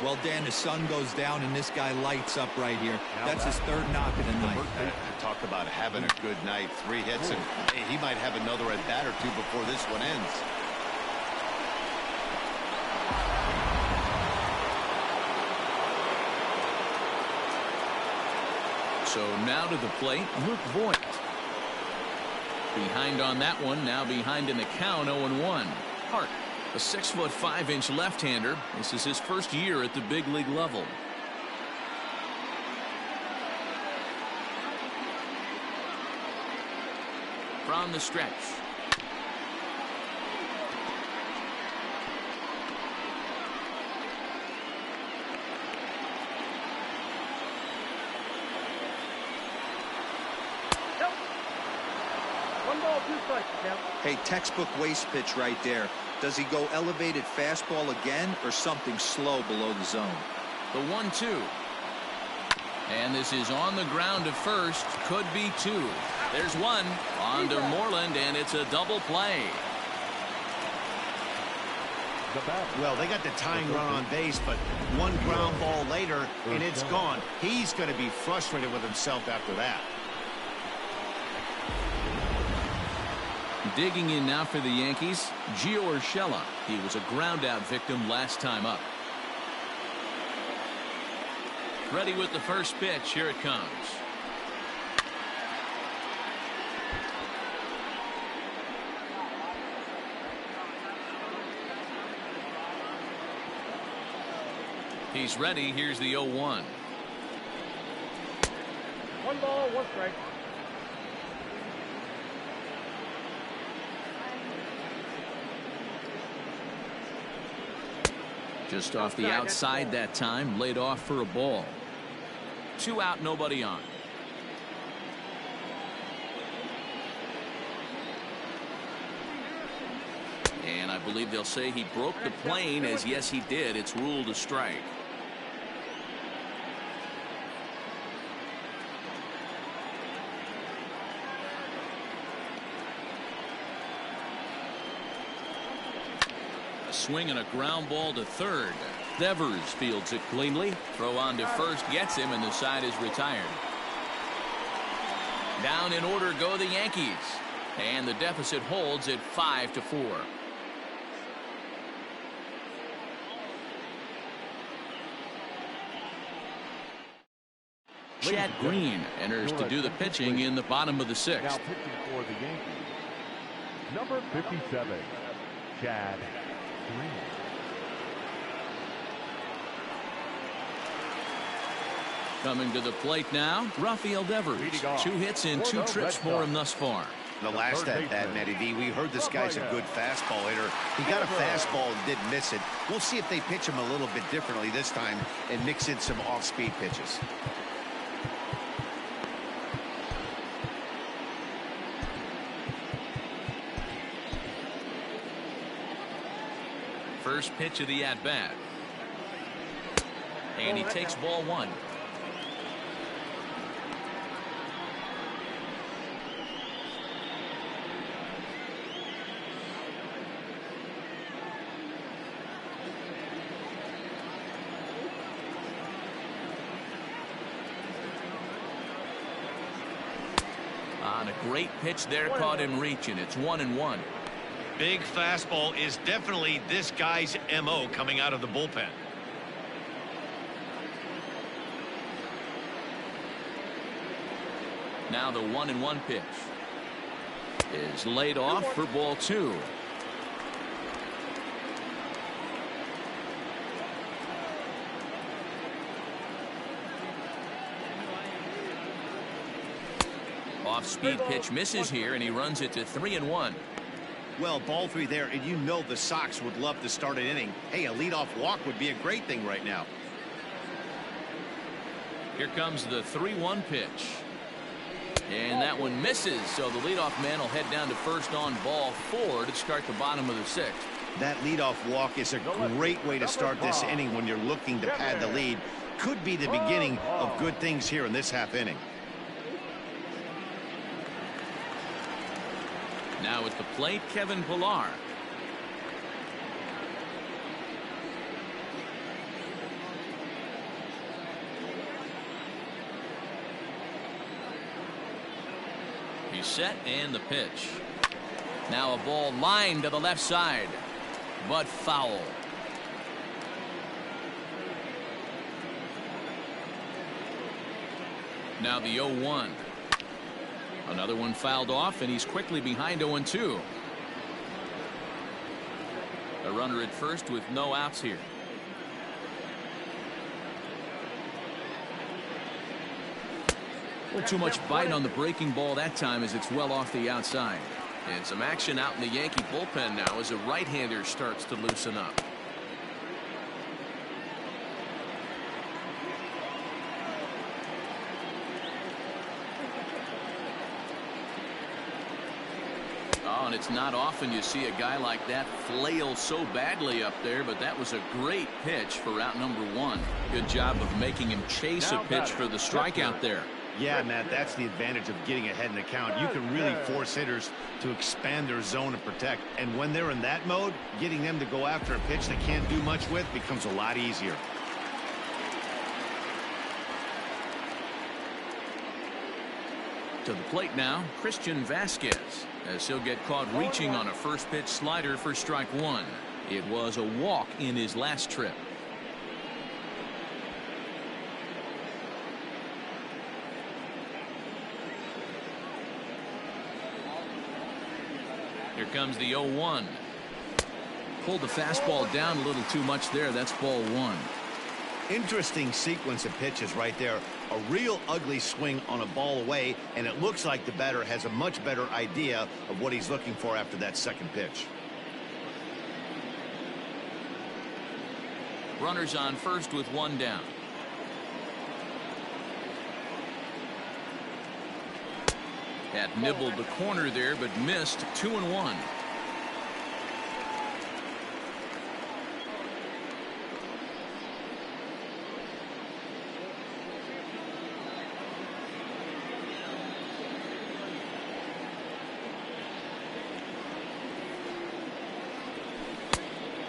Well, Dan, the sun goes down and this guy lights up right here. That's his third knock of the night. Talk about having a good night. 3 hits, and hey, he might have another at bat or 2 before this one ends. So now to the plate, Luke Voigt. Behind on that one, now behind in the count, 0-1. Hart, a 6'5" left-hander. This is his first year at the big league level. From the stretch. 1 ball, 2 strikes, count. Hey, textbook waste pitch right there. Does he go elevated fastball again or something slow below the zone? The 1-2. And this is on the ground to first. Could be 2. There's 1 on to Moreland, and it's a double play. Well, they got the tying run on base, but 1 ground ball later, and it's gone. He's going to be frustrated with himself after that. Digging in now for the Yankees, Gio Urshela. He was a ground-out victim last time up. Ready with the first pitch. Here it comes. He's ready. Here's the 0-1. 1 ball, 1 strike. . Just off the outside that time, laid off for a ball. 2 out, nobody on. And I believe they'll say he broke the plane, as yes he did. It's ruled a strike. A swing and a ground ball to third. Devers fields it cleanly. Throw on to first gets him, and the side is retired. Down in order go the Yankees, and the deficit holds at 5-4. Chad Green enters to do the pitching in the bottom of the 6th. Now pitching for the Yankees, number 57, Chad Green. Coming to the plate now, Rafael Devers. 2 hits and 2 trips for him thus far. The last at bat, Matty D, we heard this guy's a good fastball hitter. He got a fastball and did miss it. We'll see if they pitch him a little bit differently this time and mix in some off-speed pitches. First pitch of the at-bat. And he takes ball 1. On a great pitch there, caught him reaching. It's 1-1. Big fastball is definitely this guy's MO coming out of the bullpen. Now the 1-1 pitch is laid off for ball 2. Off-speed pitch misses here, and he runs it to 3-1. Well, ball 3 there, and you know the Sox would love to start an inning. Hey, a leadoff walk would be a great thing right now. Here comes the 3-1 pitch. And that one misses, so the leadoff man will head down to first on ball 4 to start the bottom of the 6th. That leadoff walk is a great way to start this inning when you're looking to pad the lead. Could be the beginning of good things here in this half inning. Now at the plate, Kevin Pillar. He's set, and the pitch. Now a ball lined to the left side, but foul. Now the 0-1. Another one fouled off, and he's quickly behind 0-2. A runner at first with no outs here. Well, too much bite on the breaking ball that time, as it's well off the outside. And some action out in the Yankee bullpen now as a right-hander starts to loosen up. Oh, and it's not often you see a guy like that flail so badly up there, but that was a great pitch for out number one. Good job of making him chase a pitch for the strikeout there. Yeah, Matt, that's the advantage of getting ahead in the count. You can really force hitters to expand their zone and protect. And when they're in that mode, getting them to go after a pitch they can't do much with becomes a lot easier. To the plate now, Christian Vasquez, as he'll get caught reaching on a first pitch slider for strike one. It was a walk in his last trip. Here comes the 0-1. Pulled the fastball down a little too much there. That's ball one. Interesting sequence of pitches right there. A real ugly swing on a ball away, and it looks like the batter has a much better idea of what he's looking for after that second pitch. Runners on first with one down. That nibbled the corner there, but missed. 2-1.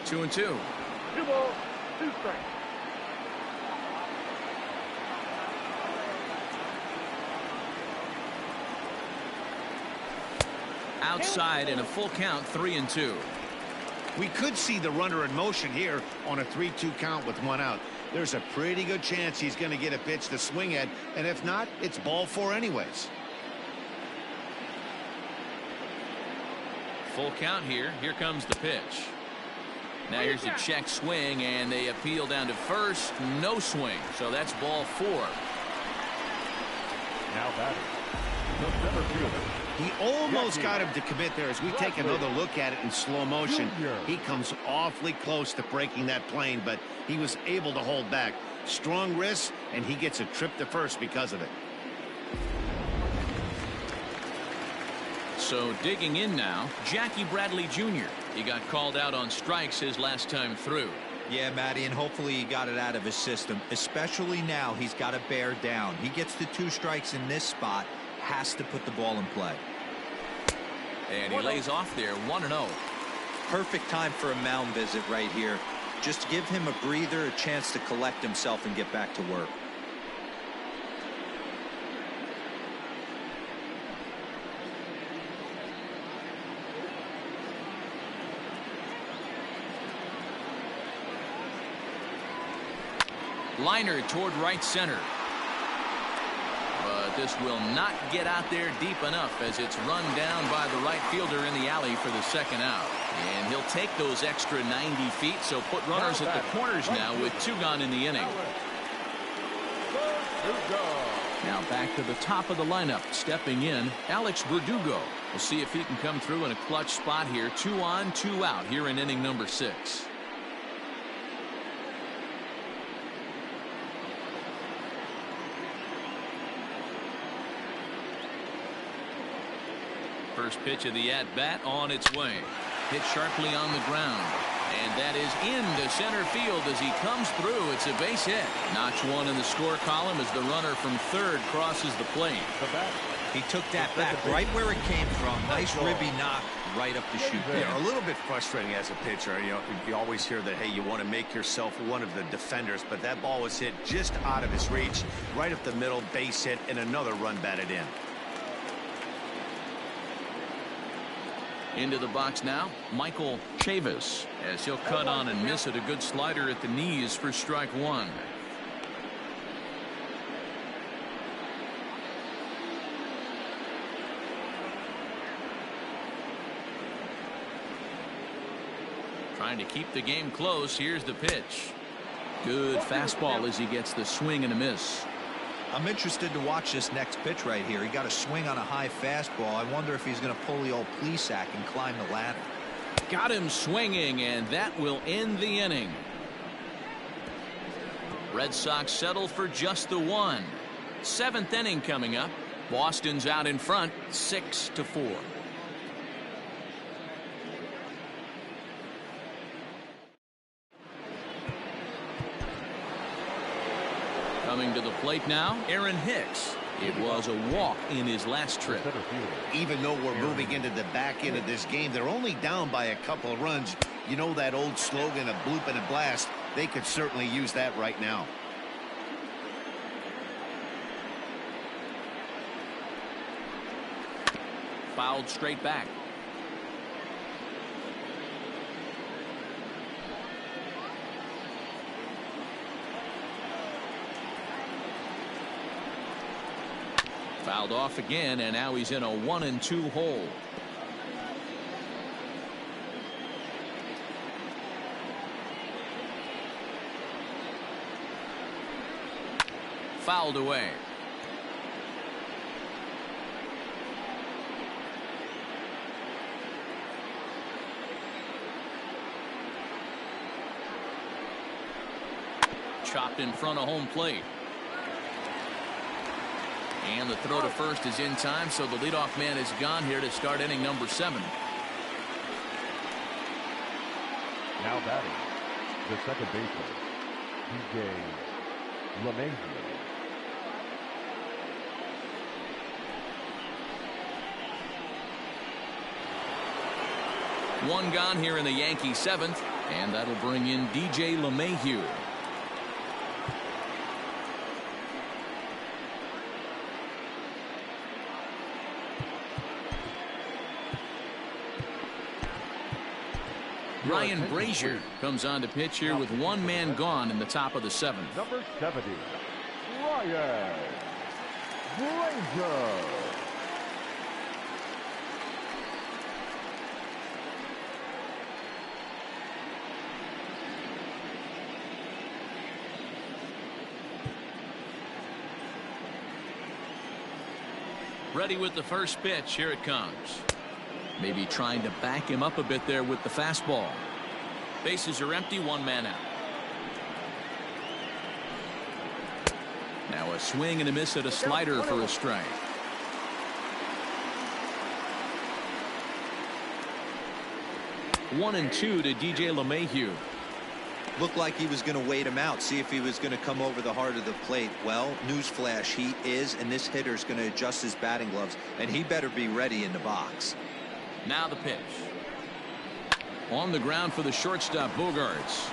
Two and two. 2 balls, 2 strikes. Outside in a full count, 3-2. We could see the runner in motion here on a 3-2 count with one out. There's a pretty good chance he's going to get a pitch to swing at, and if not, it's ball four anyways. Full count here. Here comes the pitch. Now here's a check swing, and they appeal down to first. No swing, so that's ball four. Now batting, the center fielder. He almost got him to commit there. As we take another look at it in slow motion, he comes awfully close to breaking that plane, but he was able to hold back. Strong wrist, and he gets a trip to first because of it. So digging in now, Jackie Bradley Jr. He got called out on strikes his last time through. Yeah, Matty, and hopefully he got it out of his system. Especially now, he's got to bear down. He gets the 2 strikes in this spot, has to put the ball in play. And he lays off there, 1-0. Perfect time for a mound visit right here. Just give him a breather, a chance to collect himself and get back to work. Liner toward right center. But this will not get out there deep enough as it's run down by the right fielder in the alley for the second out. And he'll take those extra 90 feet, so put runners at the corners now with 2 gone in the inning. Now back to the top of the lineup. Stepping in, Alex Verdugo. We'll see if he can come through in a clutch spot here. 2 on, 2 out here in inning number 6. First pitch of the at-bat on its way. Hit sharply on the ground. And that is into center field as he comes through. It's a base hit. Notch 1 in the score column as the runner from third crosses the plate. He took that back right where it came from. Nice ribby knock right up the chute. Yeah, a little bit frustrating as a pitcher. You always hear that, hey, you want to make yourself one of the defenders, but that ball was hit just out of his reach, right up the middle, base hit, and another run batted in. Into the box now, Michael Chavis, as he'll cut on and miss it. A good slider at the knees for strike 1. Trying to keep the game close. Here's the pitch. Good fastball as he gets the swing and a miss. I'm interested to watch this next pitch right here. He got a swing on a high fastball. I wonder if he's going to pull the old Plesac and climb the ladder. Got him swinging, and that will end the inning. Red Sox settle for just the 1. 7th inning coming up. Boston's out in front, 6-4. Coming to the plate now, Aaron Hicks. It was a walk in his last trip. Even though we're moving into the back end of this game, they're only down by a couple of runs. You know that old slogan, a bloop and a blast. They could certainly use that right now. Fouled straight back. Fouled off again, and now he's in a 1-2 hole. Fouled away. Chopped in front of home plate. And the throw to first is in time, so the leadoff man is gone here to start inning number 7. Now batting, the second baseman, DJ LeMahieu. One gone here in the Yankee 7th, and that'll bring in DJ LeMahieu. Ryan Brazier comes on to pitch here with one man gone in the top of the 7th. Number 70, Ryan Brazier. Ready with the first pitch. Here it comes. Maybe trying to back him up a bit there with the fastball. Bases are empty, one man out. Now a swing and a miss at a slider for a strike. One and two to DJ LeMahieu. Looked like he was going to wait him out, see if he was going to come over the heart of the plate. Well, newsflash, he is, and this hitter's going to adjust his batting gloves, and he better be ready in the box. Now the pitch. On the ground for the shortstop, Bogarts.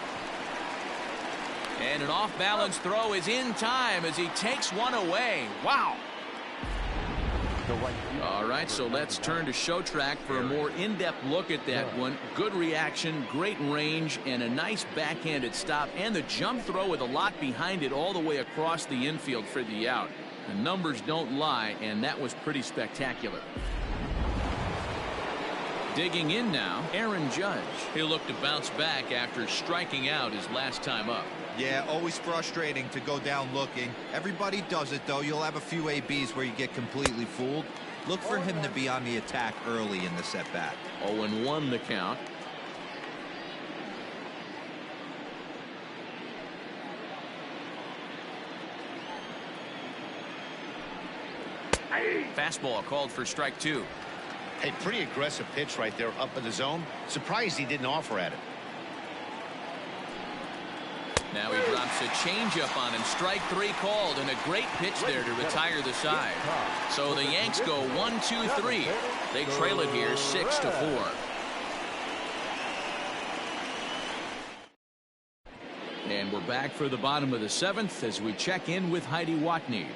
And an off-balance throw is in time as he takes one away. Wow. All right, so let's turn to show track for a more in-depth look at that one. Good reaction, great range, and a nice backhanded stop, and the jump throw with a lot behind it all the way across the infield for the out. The numbers don't lie, and that was pretty spectacular. Digging in now, Aaron Judge. He'll look to bounce back after striking out his last time up. Yeah, always frustrating to go down looking. Everybody does it, though. You'll have a few ABs where you get completely fooled. Look for him to be on the attack early in the set-bat. 0-1 the count. Fastball called for strike 2. A pretty aggressive pitch right there up in the zone. Surprised he didn't offer at it. Now he drops a changeup on him. Strike 3 called, and a great pitch there to retire the side. So the Yanks go 1-2-3. They trail it here 6-4. And we're back for the bottom of the 7th as we check in with Heidi Watney.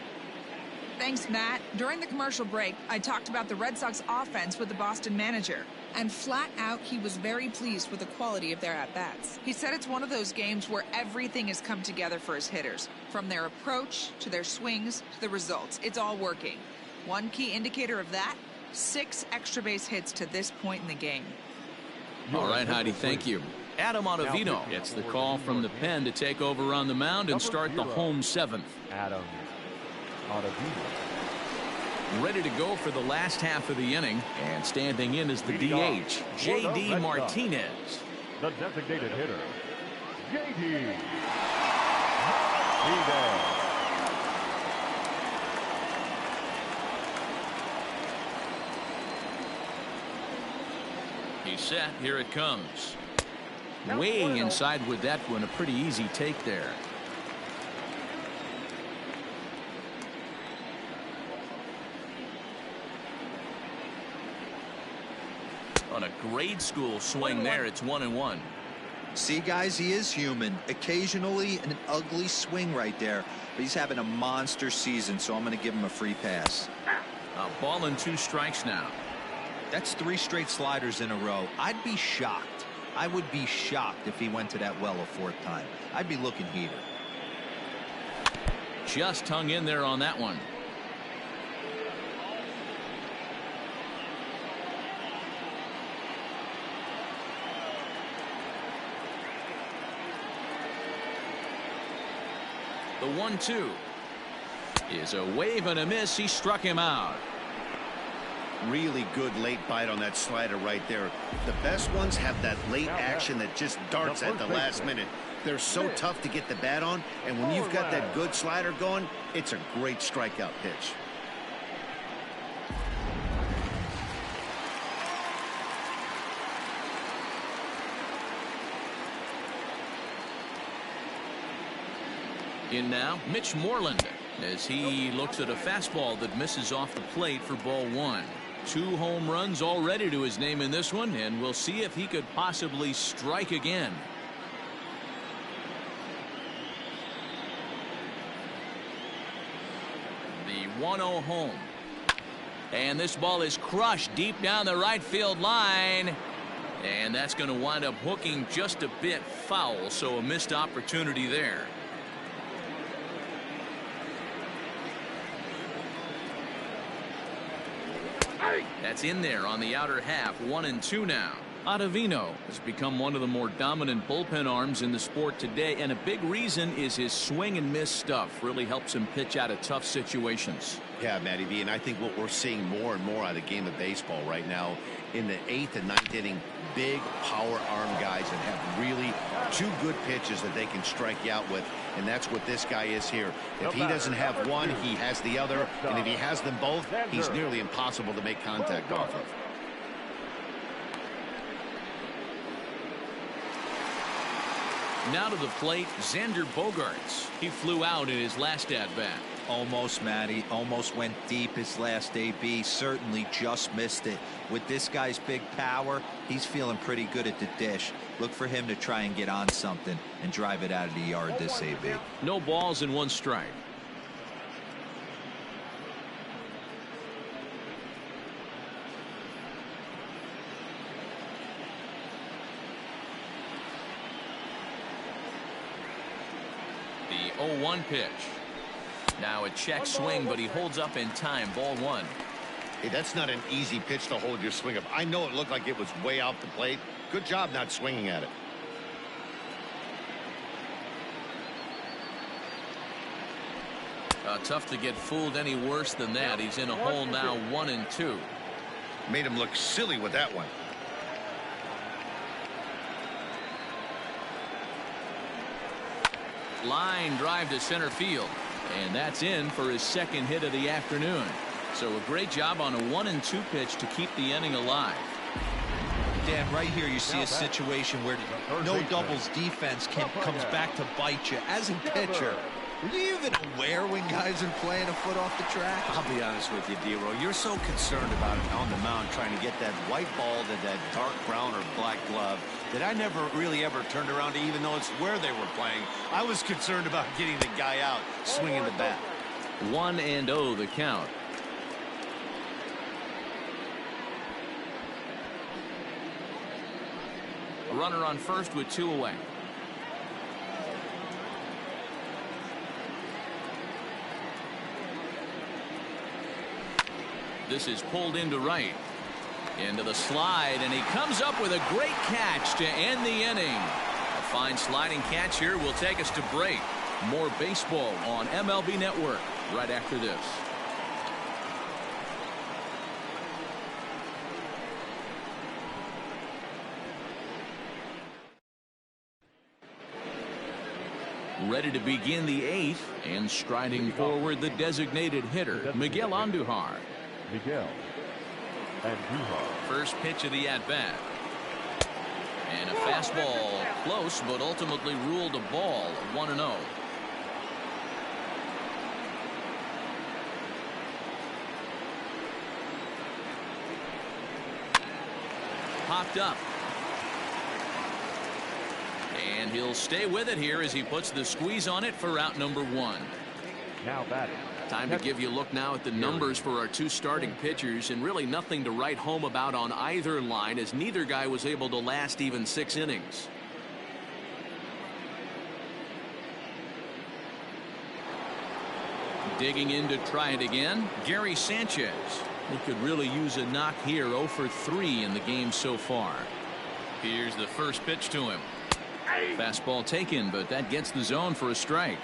Thanks, Matt. During the commercial break, I talked about the Red Sox offense with the Boston manager. And flat out, he was very pleased with the quality of their at-bats. He said it's one of those games where everything has come together for his hitters. From their approach, to their swings, to the results. It's all working. One key indicator of that, 6 extra base hits to this point in the game. All right, Heidi, thank you. Adam Ottavino gets the call from the pen to take over on the mound and start the home 7th. Adam Ottavino. Ready to go for the last half of the inning, and standing in is the DH, J.D. Martinez. The designated hitter, J.D. Martinez. He's set. Here it comes. Way inside with that one. A pretty easy take there. On a grade school swing there, it's 1-1. See, guys, he is human. Occasionally an ugly swing right there, but he's having a monster season, so I'm going to give him a free pass. A ball and 2 strikes now. That's 3 straight sliders in a row. I'd be shocked. I would be shocked if he went to that well a 4th time. I'd be looking heated. Just hung in there on that one. The 1-2 is a wave and a miss. He struck him out. Really good late bite on that slider right there. The best ones have that late action that just darts at the last minute. They're so tough to get the bat on, and when you've got that good slider going, it's a great strikeout pitch. In now, Mitch Moreland, as he looks at a fastball that misses off the plate for ball 1. 2 home runs already to his name in this one, and we'll see if he could possibly strike again. The 1-0 home. And this ball is crushed deep down the right field line. And that's going to wind up hooking just a bit foul, so a missed opportunity there. That's in there on the outer half. 1-2 now. Ottavino has become one of the more dominant bullpen arms in the sport today, and a big reason is his swing and miss stuff. Really helps him pitch out of tough situations. Yeah, Matty V, and I think what we're seeing more and more out of the game of baseball right now in the 8th and 9th inning, big power arm guys that have really 2 good pitches that they can strike you out with, and that's what this guy is here. If he doesn't have one, he has the other, and if he has them both, he's nearly impossible to make contact off of. Now to the plate, Xander Bogaerts. He flew out in his last at-bat. Almost, Matty. Almost went deep his last AB. Certainly just missed it. With this guy's big power, he's feeling pretty good at the dish. Look for him to try and get on something and drive it out of the yard this AB. No balls and 1 strike. The 0-1 pitch. Now a check swing, but he holds up in time. Ball 1. Hey, that's not an easy pitch to hold your swing up. I know it looked like it was way off the plate. Good job not swinging at it. Tough to get fooled any worse than that. He's in a hole now. 1-2. Made him look silly with that one. Line drive to center field, and that's in for his 2nd hit of the afternoon. So a great job on a 1-2 pitch to keep the inning alive. Dan, right here you see a situation where no doubles defense comes back to bite you. As a pitcher, were you even aware when guys are playing a foot off the track? I'll be honest with you, D-Roy. You're so concerned about it on the mound trying to get that white ball to that dark brown or black glove that I never really ever turned around to even notice where they were playing. I was concerned about getting the guy out swinging the bat. 1-0 the count. A runner on first with 2 away. This is pulled into right. Into the slide, and he comes up with a great catch to end the inning. A fine sliding catch here will take us to break. More baseball on MLB Network right after this. Ready to begin the 8th, and striding forward the designated hitter, Miguel Andujar. Miguel Andujar. First pitch of the at-bat. And a fastball close, but ultimately ruled a ball. 1-0. popped up. And he'll stay with it here as he puts the squeeze on it for out number 1. Now batting. Time to give you a look now at the numbers for our 2 starting pitchers, and really nothing to write home about on either line, as neither guy was able to last even 6 innings. Digging in to try it again, Gary Sanchez. He could really use a knock here. 0 for 3 in the game so far. Here's the first pitch to him. Fastball taken, but that gets the zone for a strike.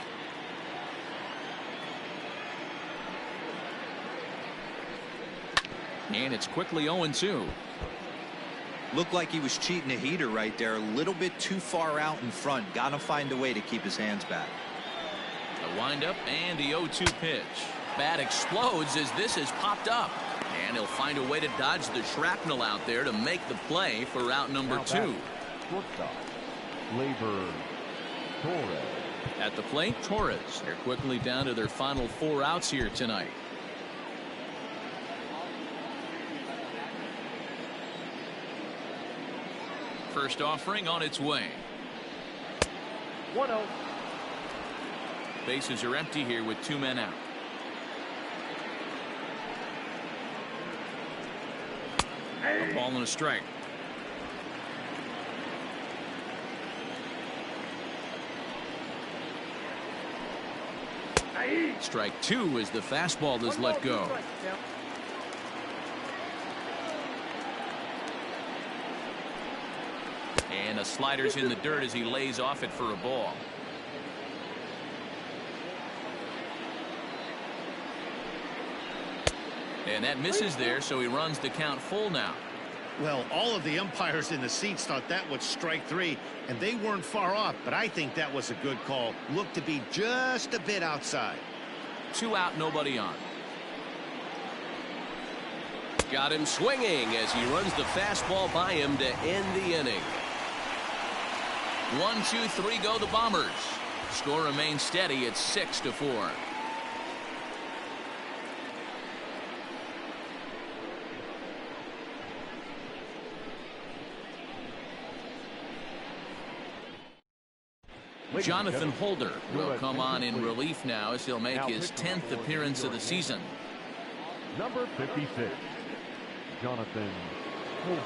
And it's quickly 0-2. Looked like he was cheating a heater right there. A little bit too far out in front. Got to find a way to keep his hands back. A windup and the 0-2 pitch. Bat explodes as this has popped up. And he'll find a way to dodge the shrapnel out there to make the play for out number 2. Shortstop, R.WEBER, Torres. At the plate, Torres. They're quickly down to their final 4 outs here tonight. First offering on its way. 1-0. Bases are empty here with 2 men out. A ball and a strike. Strike 2 as the fastball is let go. And a slider's in the dirt as he lays off it for a ball. And that misses there, so he runs the count full now. Well, all of the umpires in the seats thought that was strike 3, and they weren't far off, but I think that was a good call. Looked to be just a bit outside. 2 out, nobody on. Got him swinging as he runs the fastball by him to end the inning. 1, 2, 3 go the Bombers. Score remains steady at 6-4. Jonathan Holder will come on in relief now as he'll make his 10th appearance of the season. Number 56, Jonathan Holder.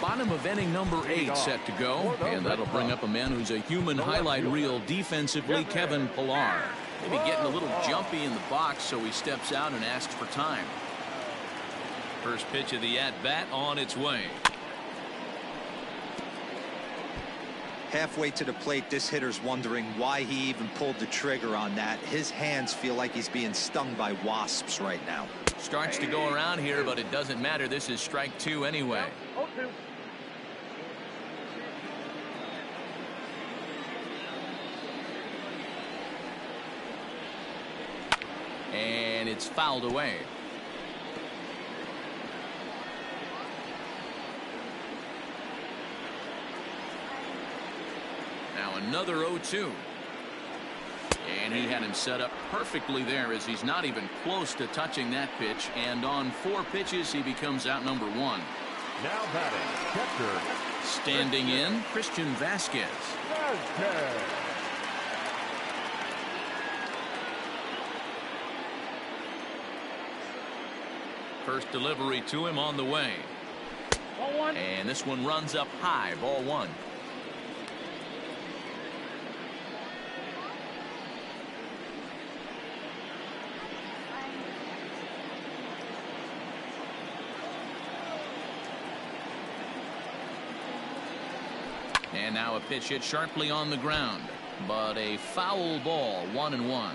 Bottom of inning number 8 set to go, and that'll bring up a man who's a human highlight reel defensively, Kevin Pillar. Maybe getting a little jumpy in the box, so he steps out and asks for time. First pitch of the at-bat on its way. Halfway to the plate, this hitter's wondering why he even pulled the trigger on that. His hands feel like he's being stung by wasps right now. Starts to go around here, but it doesn't matter. This is strike 2 anyway. 0-2. And it's fouled away. Now another 0-2. And he had him set up perfectly there as he's not even close to touching that pitch. And on 4 pitches, he becomes out number 1. Now batting, catcher. Standing in, Christian Vasquez. Vasquez. First delivery to him on the way. Ball 1. And this one runs up high, ball 1. And now a pitch hit sharply on the ground, but a foul ball, 1-1.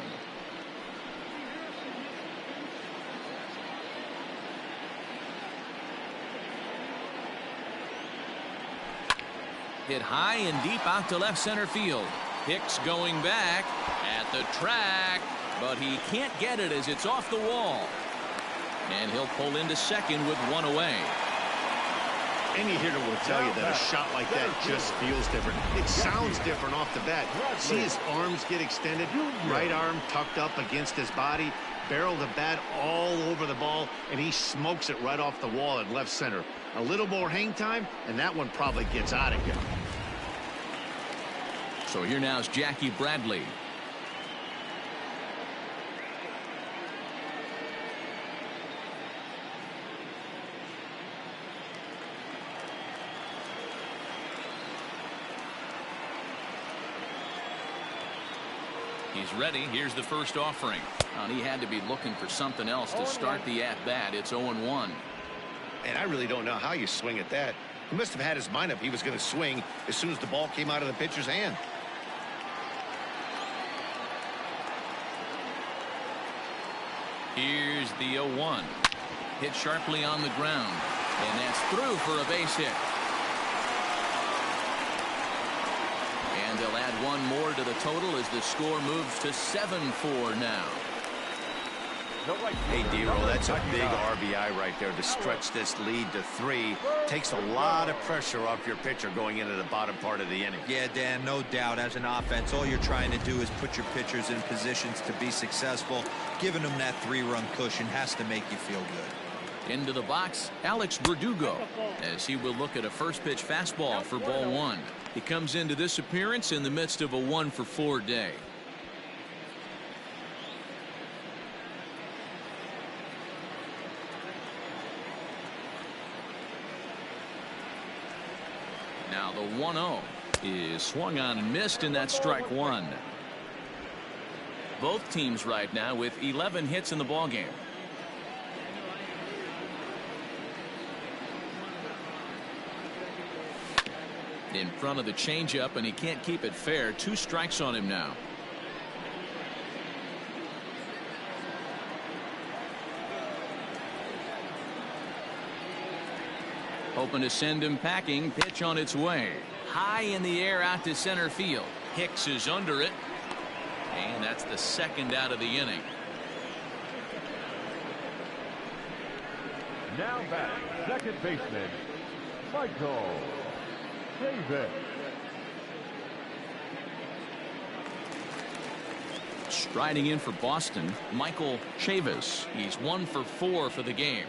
Hit high and deep out to left center field. Hicks going back at the track, but he can't get it as it's off the wall. And he'll pull into second with 1 away. Any hitter will tell you that a shot like that just feels different. It sounds different off the bat. See his arms get extended, right arm tucked up against his body. barrel the bat all over the ball, and he smokes it right off the wall at left center. A little more hang time, and that one probably gets out of here. So here now is Jackie Bradley. He's ready. Here's the first offering. He had to be looking for something else to start the at-bat. It's 0-1. And I really don't know how you swing at that. He must have had his mind up he was going to swing as soon as the ball came out of the pitcher's hand. Here's the 0-1. Hit sharply on the ground. And that's through for a base hit. And they'll add one more to the total as the score moves to 7-4 now. Hey, Dero, that's a big RBI right there to stretch this lead to 3. Takes a lot of pressure off your pitcher going into the bottom part of the inning. Yeah, Dan, no doubt. As an offense, all you're trying to do is put your pitchers in positions to be successful. Giving them that 3-run cushion has to make you feel good. Into the box, Alex Verdugo, as he will look at a first pitch fastball for ball 1. He comes into this appearance in the midst of a 1-for-4 day. Now the 1-0 is swung on and missed, and that's strike 1. Both teams right now with 11 hits in the ballgame. In front of the changeup, and he can't keep it fair. 2 strikes on him now. Hoping to send him packing. Pitch on its way. High in the air out to center field. Hicks is under it. And that's the second out of the inning. Now back, second baseman, Michael Davis. Striding in for Boston, Michael Chavis. He's 1-for-4 for the game.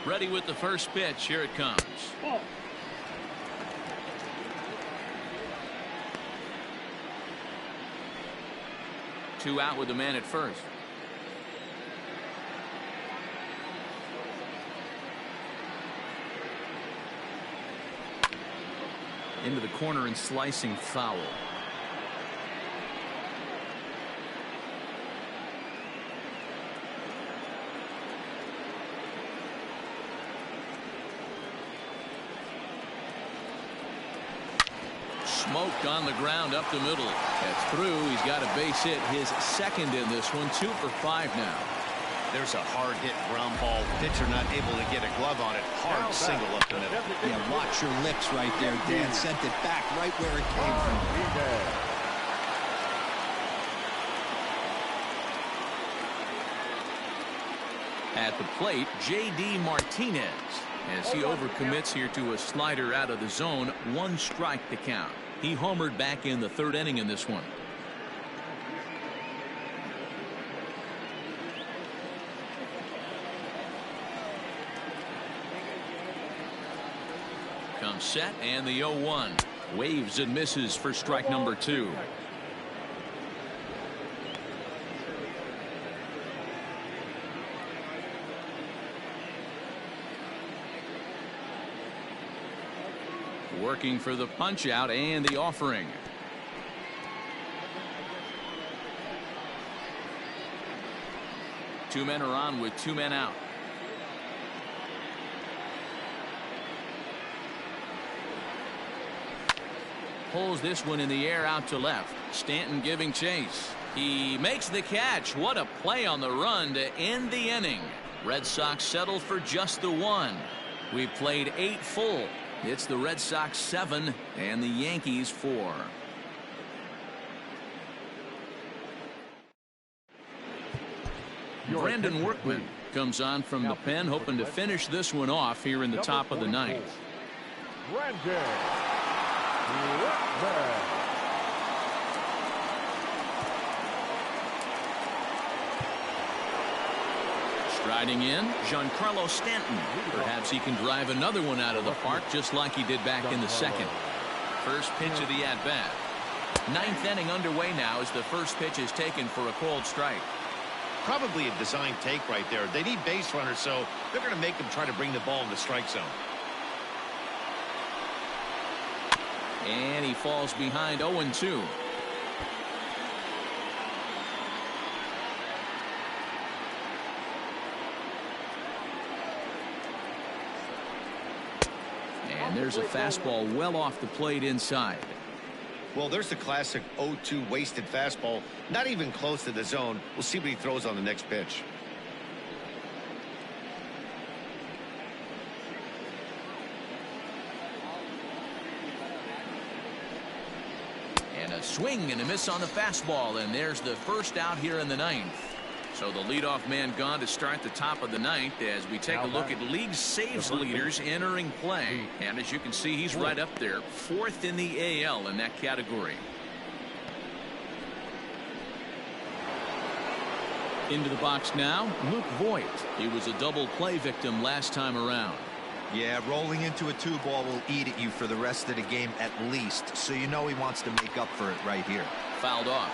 Ready with the first pitch. Here it comes. Ball. 2 out with the man at first. Into the corner and slicing foul. Smoked on the ground up the middle. That's through. He's got a base hit, his second in this one. 2 for 5 now. There's a hard hit ground ball. Pitcher not able to get a glove on it. Hard single up the middle. Yeah, watch your lips right there, Dan. Sent it back right where it came from. At the plate, J.D. Martinez, as he overcommits here to a slider out of the zone. 1 strike to count. He homered back in the 3rd inning in this one. Comes set, and the 0-1. Waves and misses for strike number 2. Working for the punch out and the offering. Two men are on with 2 men out. Pulls this one in the air out to left. Stanton giving chase. He makes the catch. What a play on the run to end the inning. Red Sox settle for just the 1. We played 8 full. It's the Red Sox 7 and the Yankees 4. Brandon Workman comes on from the pen, hoping to finish this one off here in the top of the 9th. Brandon R.WEBER. Striding in, Giancarlo Stanton. Perhaps he can drive another one out of the park just like he did back in the second. First pitch of the at-bat. Ninth inning underway now as the first pitch is taken for a called strike. Probably a design take right there. They need base runners, so they're going to make them try to bring the ball in the strike zone. And he falls behind 0-2. And there's a fastball well off the plate inside. Well, there's the classic 0-2 wasted fastball. Not even close to the zone. We'll see what he throws on the next pitch. And a swing and a miss on the fastball. And there's the first out here in the ninth. So the leadoff man gone to start the top of the ninth as we take a look at league saves leaders entering play. And as you can see, he's right up there, fourth in the AL in that category. Into the box now, Luke Voigt. He was a double play victim last time around. Yeah, rolling into a 2-ball will eat at you for the rest of the game at least. So you know he wants to make up for it right here. Fouled off.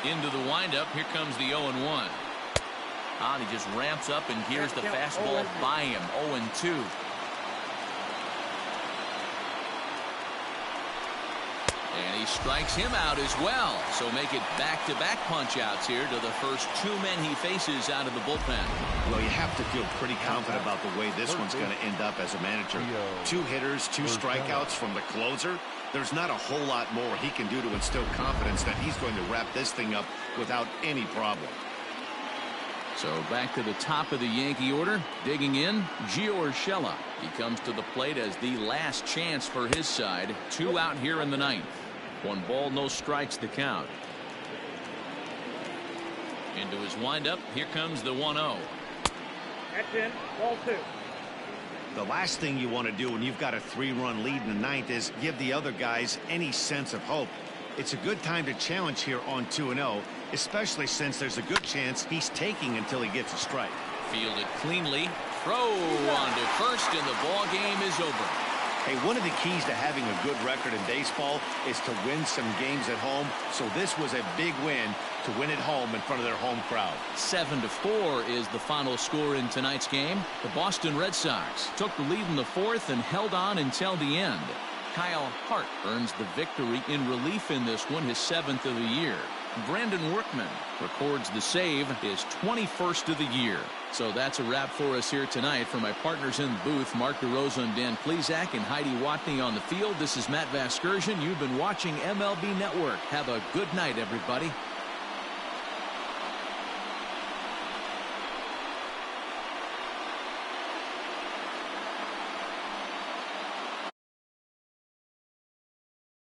Into the windup. Here comes the 0-1. He just ramps up, and here's the fastball by him. 0-2. And he strikes him out as well. So make it back-to-back punch-outs here to the first two men he faces out of the bullpen. Well, you have to feel pretty confident about the way this one's going to end up as a manager. 2 hitters, 2 strikeouts from the closer. There's not a whole lot more he can do to instill confidence that he's going to wrap this thing up without any problem. So back to the top of the Yankee order. Digging in, Gio Urshela. He comes to the plate as the last chance for his side. 2 out here in the ninth. 1 ball, no strikes to count. Into his windup. Here comes the 1-0. That's in. Ball 2. The last thing you want to do when you've got a 3-run lead in the ninth is give the other guys any sense of hope. It's a good time to challenge here on 2-0, especially since there's a good chance he's taking until he gets a strike. Fielded cleanly. Throw on to first, and the ball game is over. Hey, one of the keys to having a good record in baseball is to win some games at home. So this was a big win to win at home in front of their home crowd. 7-4 is the final score in tonight's game. The Boston Red Sox took the lead in the fourth and held on until the end. Kyle Hart earns the victory in relief in this one, his 7th of the year. Brandon Workman records the save, his 21st of the year. So that's a wrap for us here tonight. For my partners in the booth, Mark DeRosa and Dan Plesac and Heidi Watney on the field, this is Matt Vasgersian. You've been watching MLB Network. Have a good night, everybody.